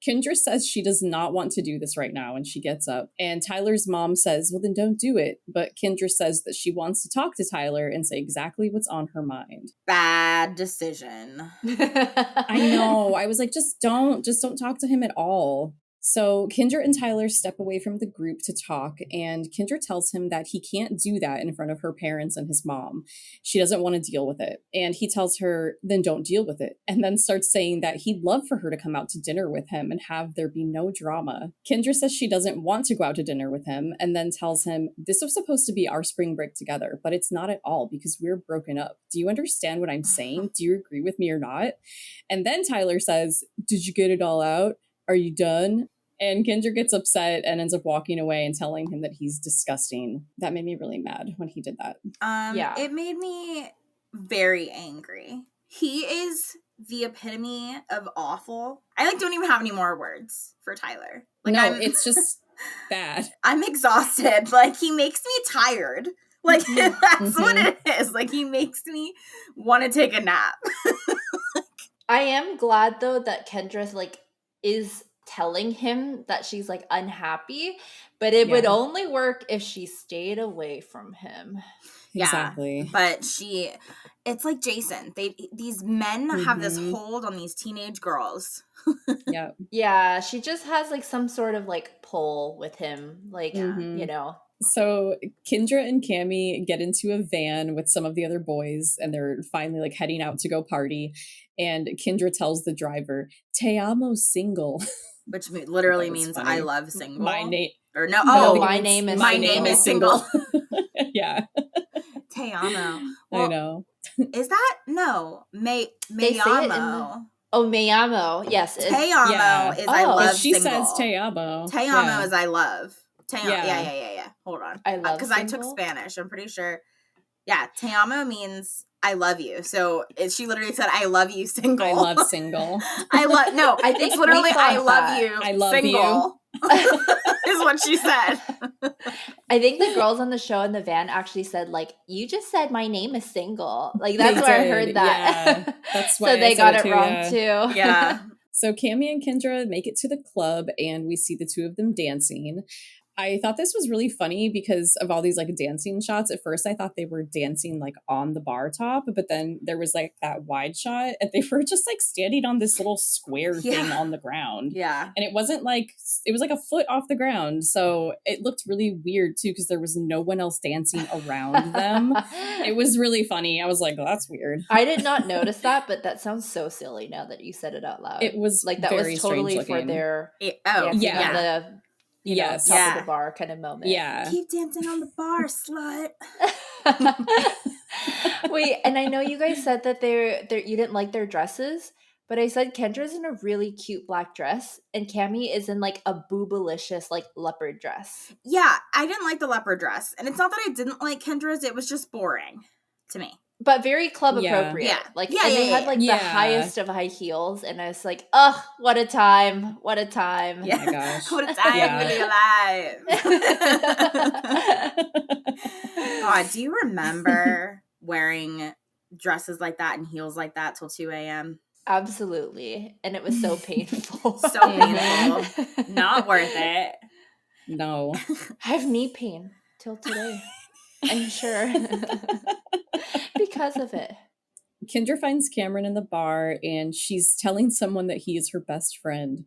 Kendra says she does not want to do this right now, and she gets up. And Tyler's mom says, well, then don't do it. But Kendra says that she wants to talk to Tyler and say exactly what's on her mind. Bad decision. I know. I was like, just don't talk to him at all. So Kendra and Tyler step away from the group to talk, and Kendra tells him that he can't do that in front of her parents and his mom. She doesn't want to deal with it. And he tells her, then don't deal with it. And then starts saying that he'd love for her to come out to dinner with him and have there be no drama. Kendra says she doesn't want to go out to dinner with him, and then tells him, this was supposed to be our spring break together, but it's not at all because we're broken up. Do you understand what I'm saying? Do you agree with me or not? And then Tyler says, did you get it all out? Are you done? And Kendra gets upset and ends up walking away and telling him that he's disgusting. That made me really mad when he did that. Yeah. It made me very angry. He is the epitome of awful. I don't even have any more words for Tyler. It's just bad. I'm exhausted. He makes me tired. That's what it is. He makes me want to take a nap. I am glad though that Kendra's is telling him that she's unhappy, but it would only work if she stayed away from him. Exactly. Yeah, but it's like Jason. These men have this hold on these teenage girls. Yeah. Yeah, she just has some sort of pull with him, So Kendra and Cammie get into a van with some of the other boys, and they're finally heading out to go party. And Kendra tells the driver, "Te amo single," which literally means funny. I love single. My name. Or no, my name is my single. name is single. Yeah. Te amo. I know. Is that no? Me amo. Oh, me amo. Yes. Te amo is I love she single. says te amo. Te amo is I love. Yeah. Yeah. Hold on. I love because I took Spanish. I'm pretty sure. Yeah, te amo means I love you. So she literally said I love you single. I love single. I think it's literally I love you. I love single. Is what she said. I think the girls on the show in the van actually said you just said my name is single. That's where I heard that. Yeah. That's why so they got it wrong too. Yeah. So Cammie and Kendra make it to the club, and we see the two of them dancing. I thought this was really funny because of all these dancing shots. At first I thought they were dancing on the bar top, but then there was that wide shot and they were just standing on this little square thing on the ground. Yeah. And it wasn't it was a foot off the ground. So it looked really weird too because there was no one else dancing around them. It was really funny. I was like, oh, that's weird. I did not notice that, but that sounds so silly now that you said it out loud. It was that very was totally for looking. their Yeah. Top of the bar kind of moment. Yeah. Keep dancing on the bar, slut. Wait, and I know you guys said that you didn't like their dresses, but I said Kendra's in a really cute black dress and Cammie is in a boobalicious leopard dress. Yeah, I didn't like the leopard dress. And it's not that I didn't like Kendra's, it was just boring to me. But very club appropriate. Yeah. And they had the highest of high heels, and I was like, oh, what a time. What a time. Yeah. Oh my gosh. What a time to be alive. God, do you remember wearing dresses like that and heels like that till 2 a.m.? Absolutely. And it was so painful. So painful. Not worth it. No. I have knee pain till today. I'm sure. Because of it. Kendra finds Cameron in the bar and she's telling someone that he is her best friend.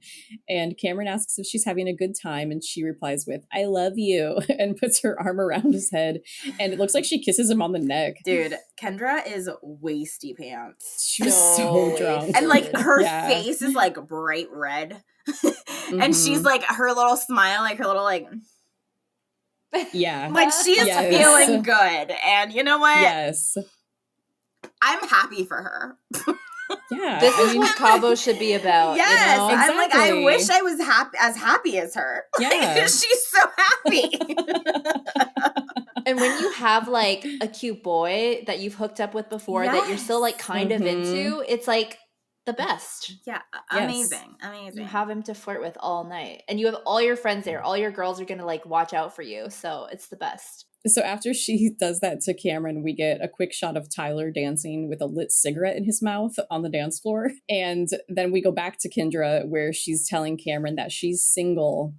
And Cameron asks if she's having a good time and she replies with, I love you, and puts her arm around his head. And it looks like she kisses him on the neck. Dude, Kendra is wasty pants. She was so drunk. And her face is bright red. And she's her little smile, her little yeah. She's feeling good. And you know what? Yes. I'm happy for her. Yeah. This is what Cabo should be about. Yes. You know? Exactly. I wish I was as happy as her. Yeah. She's so happy. And when you have a cute boy that you've hooked up with before that you're still kind of into, it's the best. Yeah, Yes. amazing. You have him to flirt with all night. And you have all your friends there. All your girls are going to like watch out for you. So it's the best. So after she does that to Cameron, we get a quick shot of Tyler dancing with a lit cigarette in his mouth on the dance floor. And then we go back to Kendra where she's telling Cameron that she's single.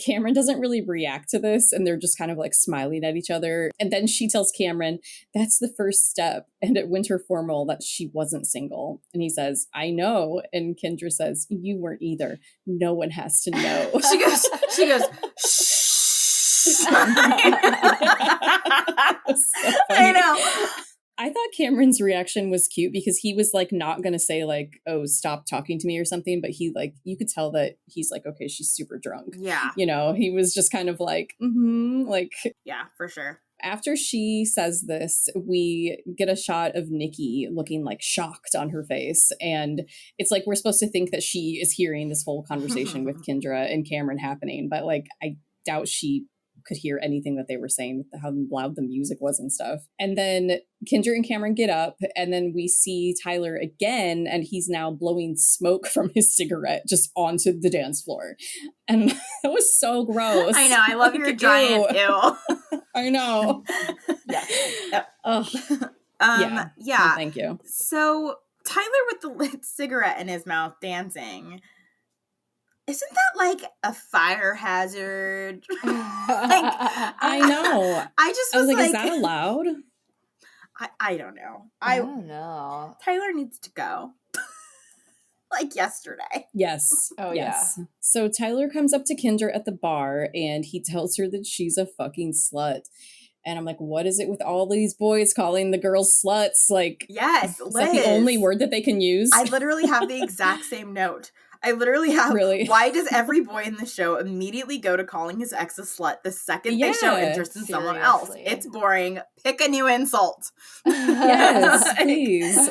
Cameron doesn't really react to this, and they're just kind of like smiling at each other. And then she tells Cameron that's the first step, and at winter formal that she wasn't single. And he says, I know. And Kendra says, you weren't either. No one has to know. She goes, shh. I know. I thought Cameron's reaction was cute because he was like not gonna say like, oh, stop talking to me or something, but he like, you could tell that he's like, okay, she's super drunk. Yeah. You know, he was just kind of like, like. Yeah, for sure. After she says this, we get a shot of Nikki looking like shocked on her face. And it's like we're supposed to think that she is hearing this whole conversation with Kendra and Cameron happening. But like, I doubt she could hear anything that they were saying with how loud the music was and stuff. And then Kendra and Cameron get up, and then we see Tyler again, and he's now blowing smoke from his cigarette just onto the dance floor. And that was so gross. I know. I love your giant ew. I know. Yeah. Yep. Yeah. Yeah. Thank you. So Tyler with the lit cigarette in his mouth dancing. Isn't that like a fire hazard? I know. I was like, like, is that allowed? I don't know. I don't know. Tyler needs to go. Like yesterday. Yes. Oh, yes. Yeah. So Tyler comes up to Kendra at the bar and he tells her that she's a fucking slut. And I'm like, what is it with all these boys calling the girls sluts? Like, yes, is that the only word that they can use? I literally have the exact same note. I literally have, really? Why does every boy in the show immediately go to calling his ex a slut the second they show interest in someone else? It's boring. Pick a new insult. Yes, please.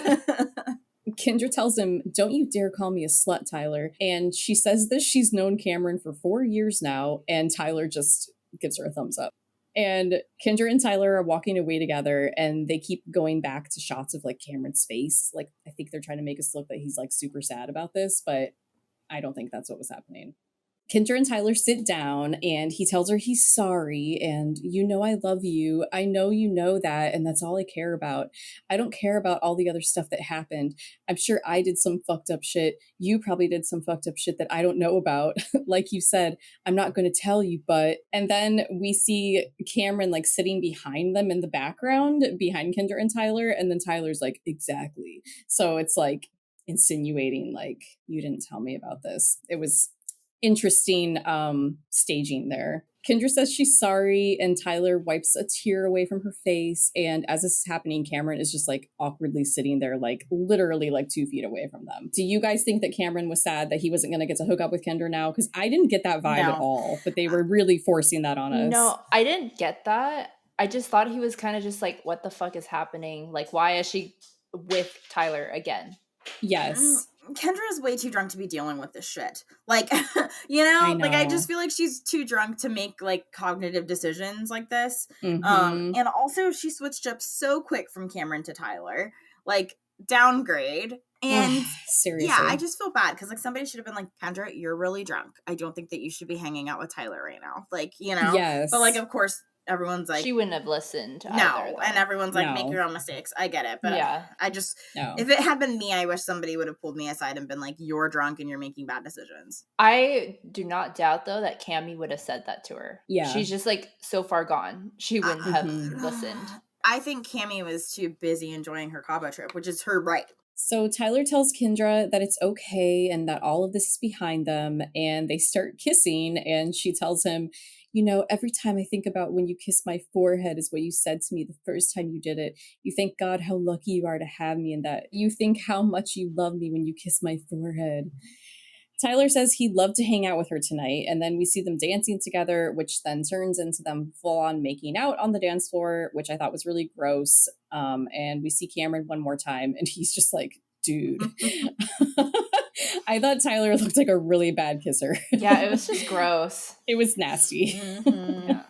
Kendra tells him, don't you dare call me a slut, Tyler. And she says this, she's known Cameron for 4 years now, and Tyler just gives her a thumbs up. And Kendra and Tyler are walking away together, and they keep going back to shots of like Cameron's face. Like, I think they're trying to make us look like he's like super sad about this, but I don't think that's what was happening. Kendra and Tyler sit down, and he tells her he's sorry, and you know I love you. I know you know that, and that's all I care about. I don't care about all the other stuff that happened. I'm sure I did some fucked up shit. You probably did some fucked up shit that I don't know about. Like you said, I'm not going to tell you, but... And then we see Cameron like sitting behind them in the background, behind Kendra and Tyler, and then Tyler's like, exactly. So it's like insinuating like, you didn't tell me about this. It was interesting staging there. Kendra says she's sorry, and Tyler wipes a tear away from her face. And as this is happening, Cameron is just like awkwardly sitting there, like literally like 2 feet away from them. Do you guys think that Cameron was sad that he wasn't going to get to hook up with Kendra now? Because I didn't get that vibe at all, but they were really forcing that on us. No, I didn't get that. I just thought he was kind of just like, what the fuck is happening? Like, why is she with Tyler again? Yes. Kendra is way too drunk to be dealing with this shit. Like, you know, like I just feel like she's too drunk to make like cognitive decisions like this. Mm-hmm. And also she switched up so quick from Cameron to Tyler, like downgrade. And seriously, yeah, I just feel bad because like somebody should have been like, Kendra, you're really drunk. I don't think that you should be hanging out with Tyler right now. Like, you know, yes. But like, of course, everyone's like, she wouldn't have listened. No, and everyone's like, make your own mistakes. I get it, but yeah, I just, if it had been me, I wish somebody would have pulled me aside and been like, you're drunk and you're making bad decisions. I do not doubt though that Cammie would have said that to her. Yeah, she's just like so far gone. She wouldn't have listened. I think Cammie was too busy enjoying her Cabo trip, which is her right. So Tyler tells Kendra that it's okay and that all of this is behind them, and they start kissing, and she tells him, you know, every time I think about when you kissed my forehead is what you said to me the first time you did it. You thank God how lucky you are to have me, and that you think how much you love me when you kiss my forehead. Tyler says he'd love to hang out with her tonight, and then we see them dancing together, which then turns into them full-on making out on the dance floor, which I thought was really gross. And we see Cameron one more time, and he's just like, dude. I thought Tyler looked like a really bad kisser. Yeah, it was just gross. It was nasty. Mm-hmm. Yeah.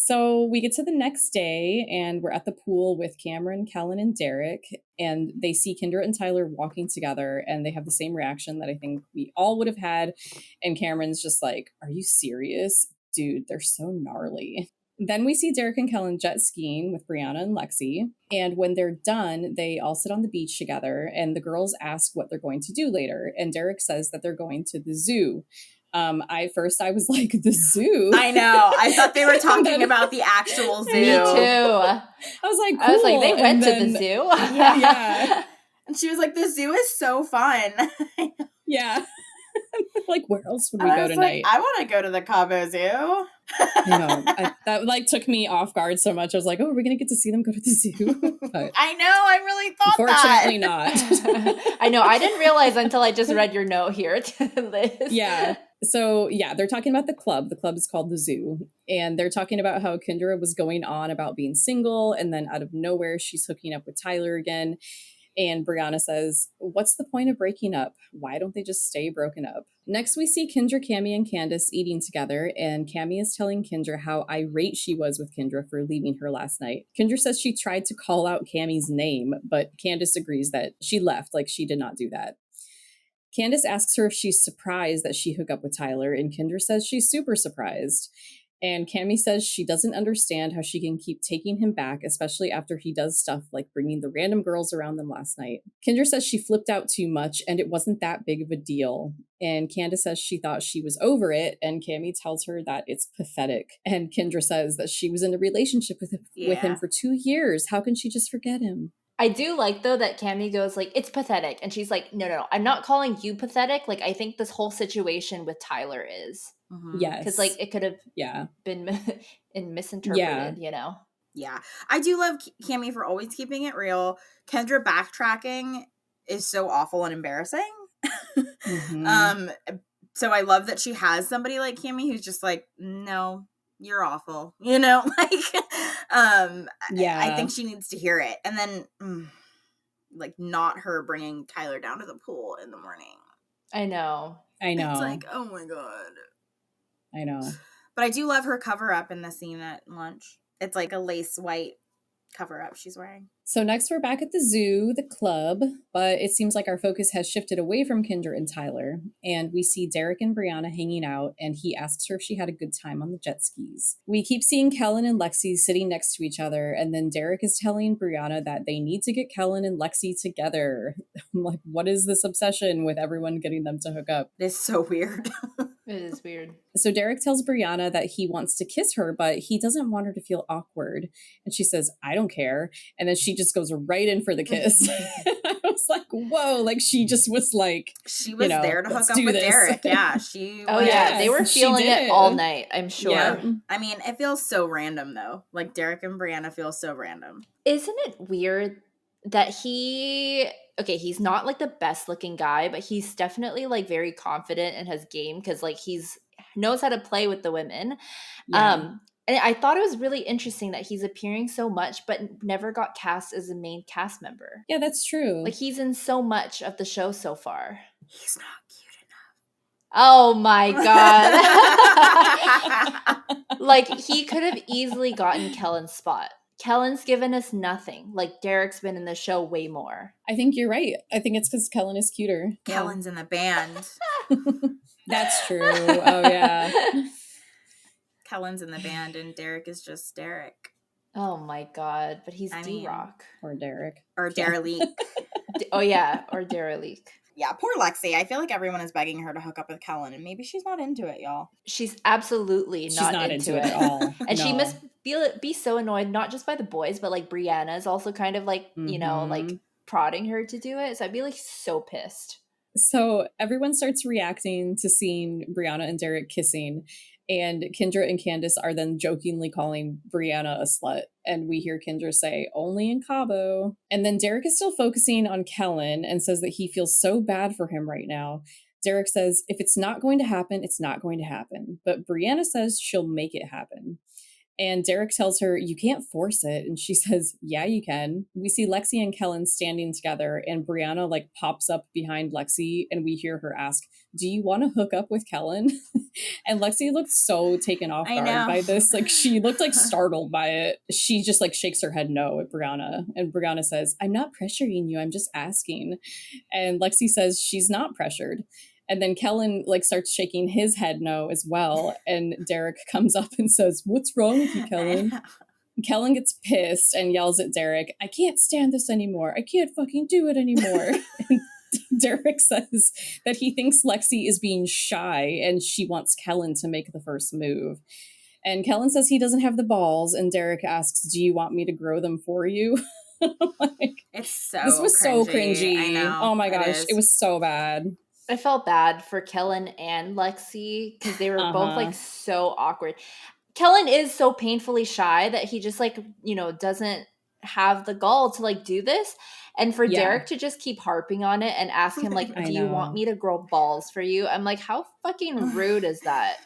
So we get to the next day and we're at the pool with Cameron, Kellen, and Derek, and they see Kendra and Tyler walking together and they have the same reaction that I think we all would have had. And Cameron's just like, are you serious? Dude, they're so gnarly. Then we see Derek and Kellen jet skiing with Brianna and Lexi. And when they're done, they all sit on the beach together and the girls ask what they're going to do later. And Derek says that they're going to the zoo. I was like, the zoo? I know. I thought they were talking about the actual zoo. Me too. I was like, cool. I was like, they went to the zoo. Yeah. And she was like, the zoo is so fun. Yeah. Like, where else would we go tonight? I want to go to the Cabo Zoo. That like took me off guard so much. I was like, oh, are we going to get to see them go to the zoo? But I know. I really thought unfortunately that. not. I know. I didn't realize until I just read your note here, Liz. Yeah. So, yeah, they're talking about the club. The club is called the Zoo. And they're talking about how Kendra was going on about being single. And then out of nowhere, she's hooking up with Tyler again. And Brianna says, what's the point of breaking up? Why don't they just stay broken up? Next, we see Kendra, Cammie, and Candace eating together. And Cammie is telling Kendra how irate she was with Kendra for leaving her last night. Kendra says she tried to call out Cammie's name, but Candace agrees that she left, like she did not do that. Candace asks her if she's surprised that she hooked up with Tyler, and Kendra says she's super surprised. And Cammie says she doesn't understand how she can keep taking him back, especially after he does stuff like bringing the random girls around them last night. Kendra says she flipped out too much and it wasn't that big of a deal. And Candace says she thought she was over it, and Cammie tells her that it's pathetic. And Kendra says that she was in a relationship with him for 2 years. How can she just forget him? I do like, though, that Cammie goes like, it's pathetic. And she's like, no, I'm not calling you pathetic. Like, I think this whole situation with Tyler is. Mm-hmm. Yes. Because, like, it could have been misinterpreted, you know? Yeah. I do love Cammie for always keeping it real. Kendra backtracking is so awful and embarrassing. Mm-hmm. So I love that she has somebody like Cammie who's just like, no, you're awful, you know, like, I think she needs to hear it. And then, like, not her bringing Tyler down to the pool in the morning. I know. It's like, oh my God. I know. But I do love her cover up in the scene at lunch. It's like a lace white cover up she's wearing. So next we're back at the zoo, the club, but it seems like our focus has shifted away from Kendra and Tyler, and we see Derek and Brianna hanging out, and he asks her if she had a good time on the jet skis. We keep seeing Kellen and Lexi sitting next to each other, and then Derek is telling Brianna that they need to get Kellen and Lexi together. I'm like, what is this obsession with everyone getting them to hook up? It's so weird. It is weird. So Derek tells Brianna that he wants to kiss her, but he doesn't want her to feel awkward. And she says, I don't care. And then she just goes right in for the kiss. I was like, whoa, like she just was like, she was there to hook up with Derek. Yeah, she Oh yeah, they were feeling it all night, I'm sure. Yeah. I mean, it feels so random though. Like Derek and Brianna feel so random. Isn't it weird that he's not like the best looking guy, but he's definitely like very confident and has game because like he's knows how to play with the women. Yeah. And I thought it was really interesting that he's appearing so much, but never got cast as a main cast member. Yeah, that's true. Like he's in so much of the show so far. He's not cute enough. Oh my God. Like he could have easily gotten Kellen's spot. Kellen's given us nothing. Like Derek's been in the show way more. I think you're right. I think it's because Kellen is cuter. Kellen's in the band. That's true. Oh yeah. Kellen's in the band and Derek is just Derek. Oh my God. But he's D-Rock. Or Derek. Or Derelique. Oh yeah. Or Derelique. Yeah, poor Lexi. I feel like everyone is begging her to hook up with Kellen, and maybe she's not into it, y'all. She's absolutely not into it at all. And she must be so annoyed, not just by the boys, but like Brianna is also kind of like, you know, like prodding her to do it. So I'd be like so pissed. So everyone starts reacting to seeing Brianna and Derek kissing. And Kendra and Candace are then jokingly calling Brianna a slut. And we hear Kendra say, only in Cabo. And then Derek is still focusing on Kellen and says that he feels so bad for him right now. Derek says, if it's not going to happen, it's not going to happen. But Brianna says she'll make it happen. And Derek tells her, you can't force it. And she says, yeah, you can. We see Lexi and Kellen standing together, and Brianna like pops up behind Lexi, and we hear her ask, do you want to hook up with Kellen? And Lexi looked so taken off I guard know. by this. Like, she looked like startled by it. She just like shakes her head no at Brianna. And Brianna says, I'm not pressuring you. I'm just asking. And Lexi says she's not pressured. And then Kellen like starts shaking his head no as well. And Derek comes up and says, what's wrong with you, Kellen? Kellen gets pissed and yells at Derek, I can't stand this anymore. I can't fucking do it anymore. And Derek says that he thinks Lexi is being shy and she wants Kellen to make the first move. And Kellen says he doesn't have the balls. And Derek asks, do you want me to grow them for you? Like, it's so this was cringy. so cringy. I know. Oh my gosh. It was so bad. I felt bad for Kellen and Lexi because they were both like so awkward. Kellen is so painfully shy that he just like, you know, doesn't have the gall to like do this. And for Derek to just keep harping on it and ask him like, do you want me to grow balls for you? I'm like, how fucking rude is that?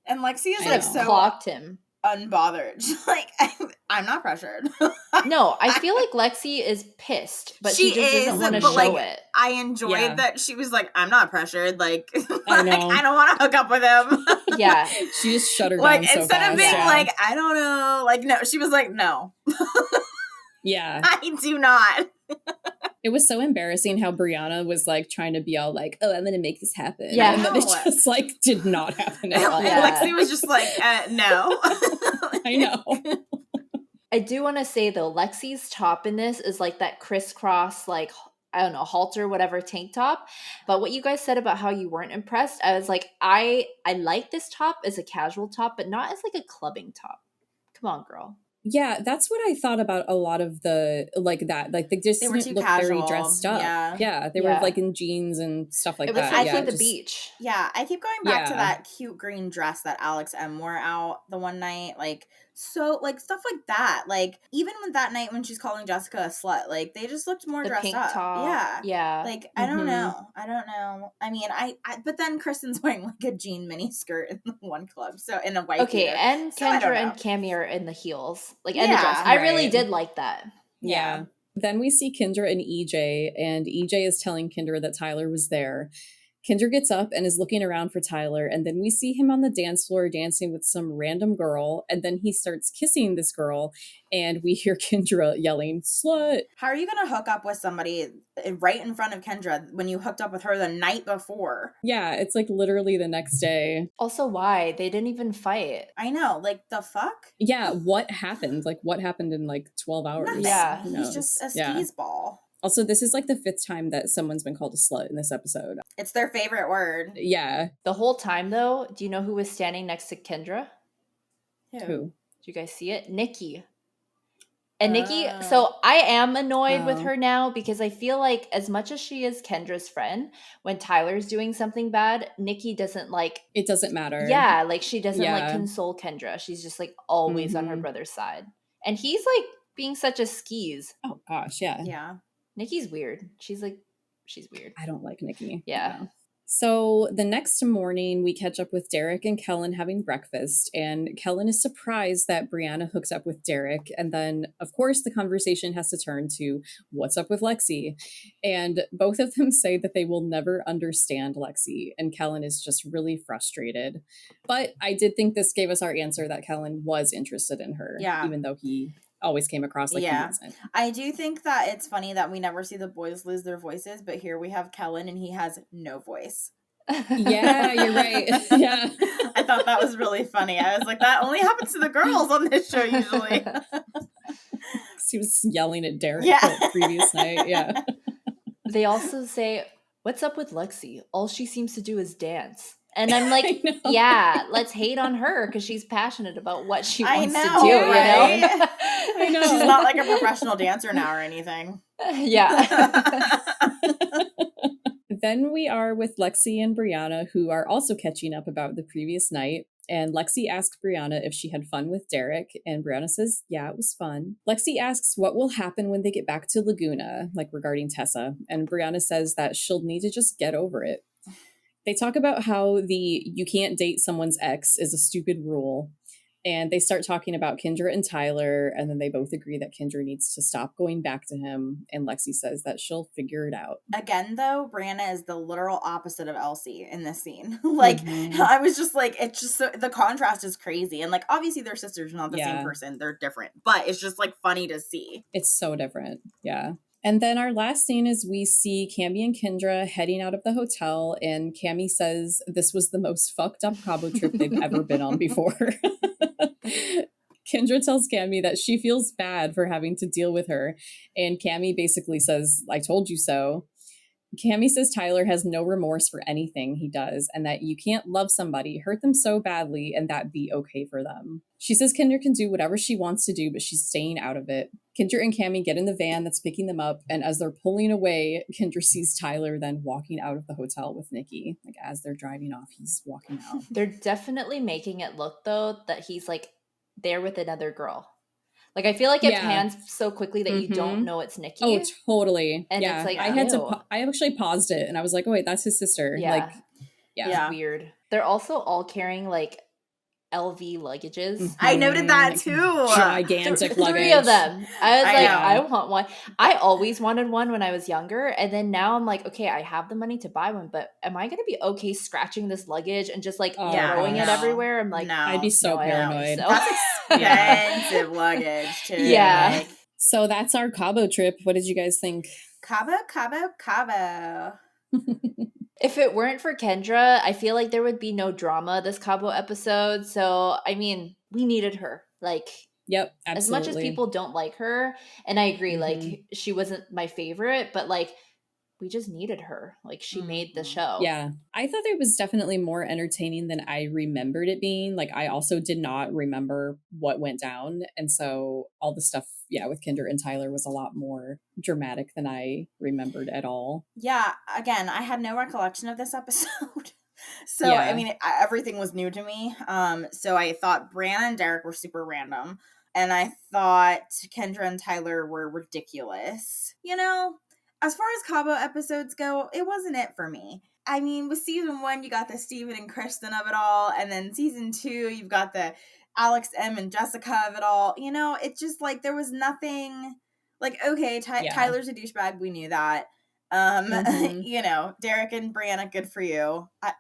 And Lexi is like so clocked him. Unbothered. Like, I'm not pressured. No, I feel like Lexi is pissed, but she just doesn't want to show it. I enjoyed that she was like, I'm not pressured. Like, I know. I don't want to hook up with him. Yeah. She just shut her like, down so instead fast. of being like, I don't know. Like, no, she was like, no. Yeah. I do not. It was so embarrassing how Brianna was like trying to be all like, oh, I'm going to make this happen. Yeah. And then it just like did not happen at all. Lexi was just like, no. I know. I do want to say though, Lexi's top in this is like that crisscross, like, I don't know, halter, whatever tank top. But what you guys said about how you weren't impressed, I was like, I like this top as a casual top, but not as like a clubbing top. Come on, girl. Yeah, that's what I thought about a lot of the, like that. Like, they just They were didn't too look casual. very dressed up. Yeah, they were like in jeans and stuff like it was that. like for the beach. Yeah, I keep going back to that cute green dress that Alex M wore out the one night. Like, so, like, stuff like that. Like, even with that night when she's calling Jessica a slut, like, they just looked more The dressed pink up. top. Yeah. Like, I don't know. I mean, but then Kristen's wearing, like, a jean mini skirt in the one club. So, in a white Okay, theater. and So, Kendra and Cammy are in the heels. Like, and the dress. right. I really did like that. Yeah. Then we see Kendra and EJ, and EJ is telling Kendra that Tyler was there. Kendra gets up and is looking around for Tyler, and then we see him on the dance floor dancing with some random girl, and then he starts kissing this girl, and we hear Kendra yelling, slut! How are you going to hook up with somebody right in front of Kendra when you hooked up with her the night before? Yeah, it's like literally the next day. Also, why? They didn't even fight. I know, like, the fuck? Yeah, what happened? Like, what happened in like 12 hours? Nothing. Yeah. He's just a skis ball. Also, this is like the 5th time that someone's been called a slut in this episode. It's their favorite word. Yeah. The whole time, though, do you know who was standing next to Kendra? Who? Did you guys see it? Nikki. And Nikki, so I am annoyed with her now because I feel like as much as she is Kendra's friend, when Tyler's doing something bad, Nikki doesn't like... It doesn't matter. Yeah, like she doesn't like console Kendra. She's just like always on her brother's side. And he's like being such a skis. Oh gosh, yeah. Yeah. Nikki's weird. She's weird. I don't like Nikki. Yeah. So the next morning, we catch up with Derek and Kellen having breakfast, and Kellen is surprised that Brianna hooks up with Derek. And then, of course, the conversation has to turn to what's up with Lexi. And both of them say that they will never understand Lexi, and Kellen is just really frustrated. But I did think this gave us our answer that Kellen was interested in her, even though he always came across like he wasn't. I do think that it's funny that we never see the boys lose their voices, but here we have Kellen and he has no voice. Yeah, you're right. Yeah. I thought that was really funny. I was like, that only happens to the girls on this show usually. He was yelling at Derek the previous night. Yeah. They also say, what's up with Lexi? All she seems to do is dance. And I'm like, yeah, let's hate on her because she's passionate about what she wants to do, right? you know? I know. She's not like a professional dancer now or anything. Yeah. Then we are with Lexi and Brianna, who are also catching up about the previous night. And Lexi asks Brianna if she had fun with Derek, and Brianna says, yeah, it was fun. Lexi asks what will happen when they get back to Laguna, like regarding Tessa, and Brianna says that she'll need to just get over it. They talk about how the you can't date someone's ex is a stupid rule. And they start talking about Kendra and Tyler, and then they both agree that Kendra needs to stop going back to him, and Lexi says that she'll figure it out. Again, though, Brianna is the literal opposite of Elsie in this scene. Like, I was just like, it's just so, the contrast is crazy. And like, obviously they're sisters, not the same person. They're different. But it's just like funny to see. It's so different. Yeah. And then our last scene is we see Cammy and Kendra heading out of the hotel, and Cammy says this was the most fucked up Cabo trip they've ever been on before. Kendra tells Cammy that she feels bad for having to deal with her, and Cammy basically says, I told you so. Cammy says Tyler has no remorse for anything he does, and that you can't love somebody, hurt them so badly, and that be okay for them. She says Kendra can do whatever she wants to do, but she's staying out of it. Kendra and Cammy get in the van that's picking them up, and as they're pulling away, Kendra sees Tyler then walking out of the hotel with Nikki. Like, as they're driving off, he's walking out. They're definitely making it look, though, that he's, like, there with another girl. Like, I feel like it pans so quickly that you don't know it's Nikki. Oh, totally. And it's like, I actually paused it, and I was like, oh, wait, that's his sister. Yeah. Like, It's weird. They're also all carrying, like, LV luggages. I noted that too. Gigantic luggage. 3 of them. I was I want one. I always wanted one when I was younger, and then now I'm like, okay, I have the money to buy one, but am I going to be okay scratching this luggage and just like throwing it everywhere? I'm like, no. I'd be so paranoid. That's expensive luggage too. Yeah. Like, so that's our Cabo trip. What did you guys think? Cabo. If it weren't for Kendra, I feel like there would be no drama this Cabo episode. So, I mean, we needed her. Like, yep, absolutely. As much as people don't like her, and I agree, like, she wasn't my favorite, but like, we just needed her. Like, she made the show. Yeah. I thought it was definitely more entertaining than I remembered it being. Like, I also did not remember what went down. And so all the stuff, with Kendra and Tyler was a lot more dramatic than I remembered at all. Yeah. Again, I had no recollection of this episode. So, I mean, everything was new to me. So I thought Brianna and Derek were super random. And I thought Kendra and Tyler were ridiculous. You know? As far as Cabo episodes go, it wasn't it for me. I mean, with season 1, you got the Steven and Kristen of it all. And then season 2, you've got the Alex M and Jessica of it all. You know, it's just like there was nothing like, okay, Tyler's a douchebag. We knew that. You know, Derek and Brianna, good for you. I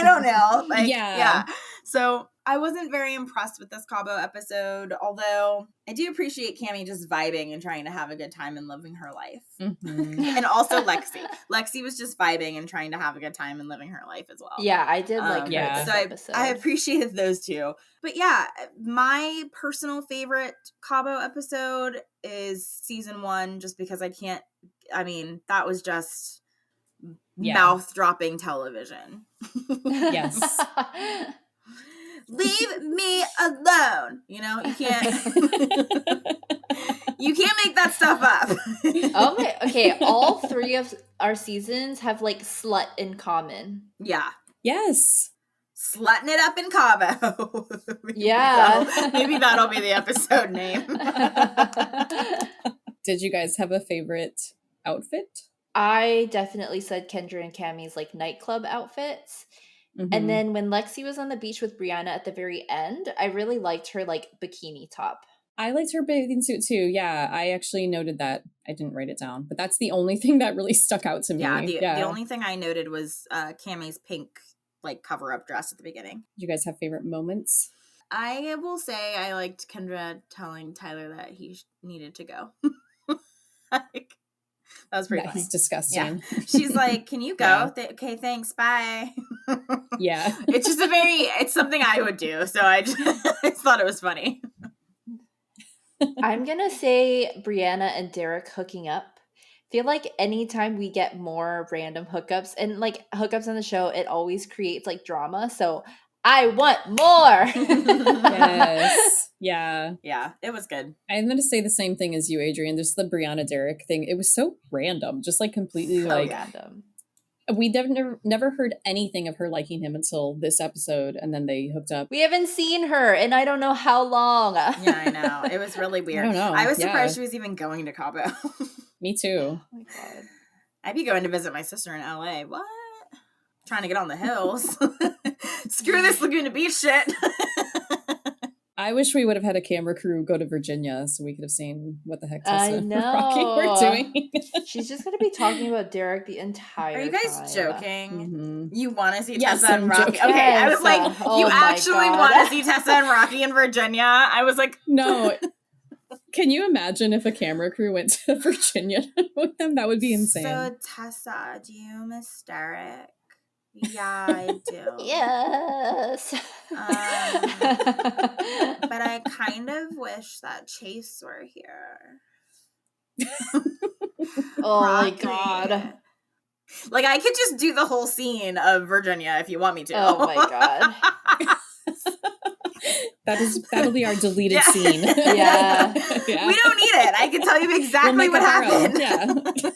don't know. Like, yeah. So I wasn't very impressed with this Cabo episode, although I do appreciate Cammy just vibing and trying to have a good time and living her life. And also Lexi. Lexi was just vibing and trying to have a good time and living her life as well. Yeah, I did like her this so episode. I appreciated those two. But yeah, my personal favorite Cabo episode is season 1, just because that was just mouth-dropping television. Yes. Leave me alone. You know, you can't make that stuff up. Okay, all 3 of our seasons have like slut in common. Yeah. Yes. Slutting it up in Cabo. Maybe that'll be the episode name. Did you guys have a favorite outfit? I definitely said Kendra and Cammy's like nightclub outfits. And then when Lexi was on the beach with Brianna at the very end, I really liked her like bikini top. I liked her bathing suit too. Yeah, I actually noted that. I didn't write it down, but that's the only thing that really stuck out to me. The only thing I noted was Cammy's pink like cover-up dress at the beginning. Do you guys have favorite moments? I will say I liked Kendra telling Tyler that he needed to go. Like, that was pretty funny. That's disgusting. Yeah. She's like, can you go? Okay, thanks, bye. Yeah. It's just it's something I would do, so I just thought it was funny. I'm gonna say Brianna and Derek hooking up. Feel like anytime we get more random hookups and like hookups on the show, it always creates like drama. So I want more. Yes. Yeah. Yeah, it was good. I'm going to say the same thing as you, Adrienne. Just the Brianna Derek thing. It was so random. Just like completely random. We never heard anything of her liking him until this episode, and then they hooked up. We haven't seen her in I don't know how long. Yeah, I know. It was really weird. I don't know. I was surprised she was even going to Cabo. Me too. Oh my God. I'd be going to visit my sister in LA. What? Trying to get on the hills. Screw this Laguna Beach shit. I wish we would have had a camera crew go to Virginia so we could have seen what the heck Tessa I and Rocky were know. doing. She's just gonna be talking about Derek the entire time. Are you guys joking? Mm-hmm. You want to see Yes, Tessa and I'm Rocky? joking. Okay, I Yes. was like, Oh you my actually God. want to see Tessa and Rocky in Virginia? I was like, No. Can you imagine if a camera crew went to Virginia with them? That would be insane. So Tessa, do you miss Derek? Yeah, I do. Yes. But I kind of wish that Chase were here. Oh my Rocky. God. Like, I could just do the whole scene of Virginia if you want me to. Oh my God. That'll be our deleted scene. Yeah. Yeah. We don't need it. I can tell you exactly We'll make what up our own. happened. Yeah.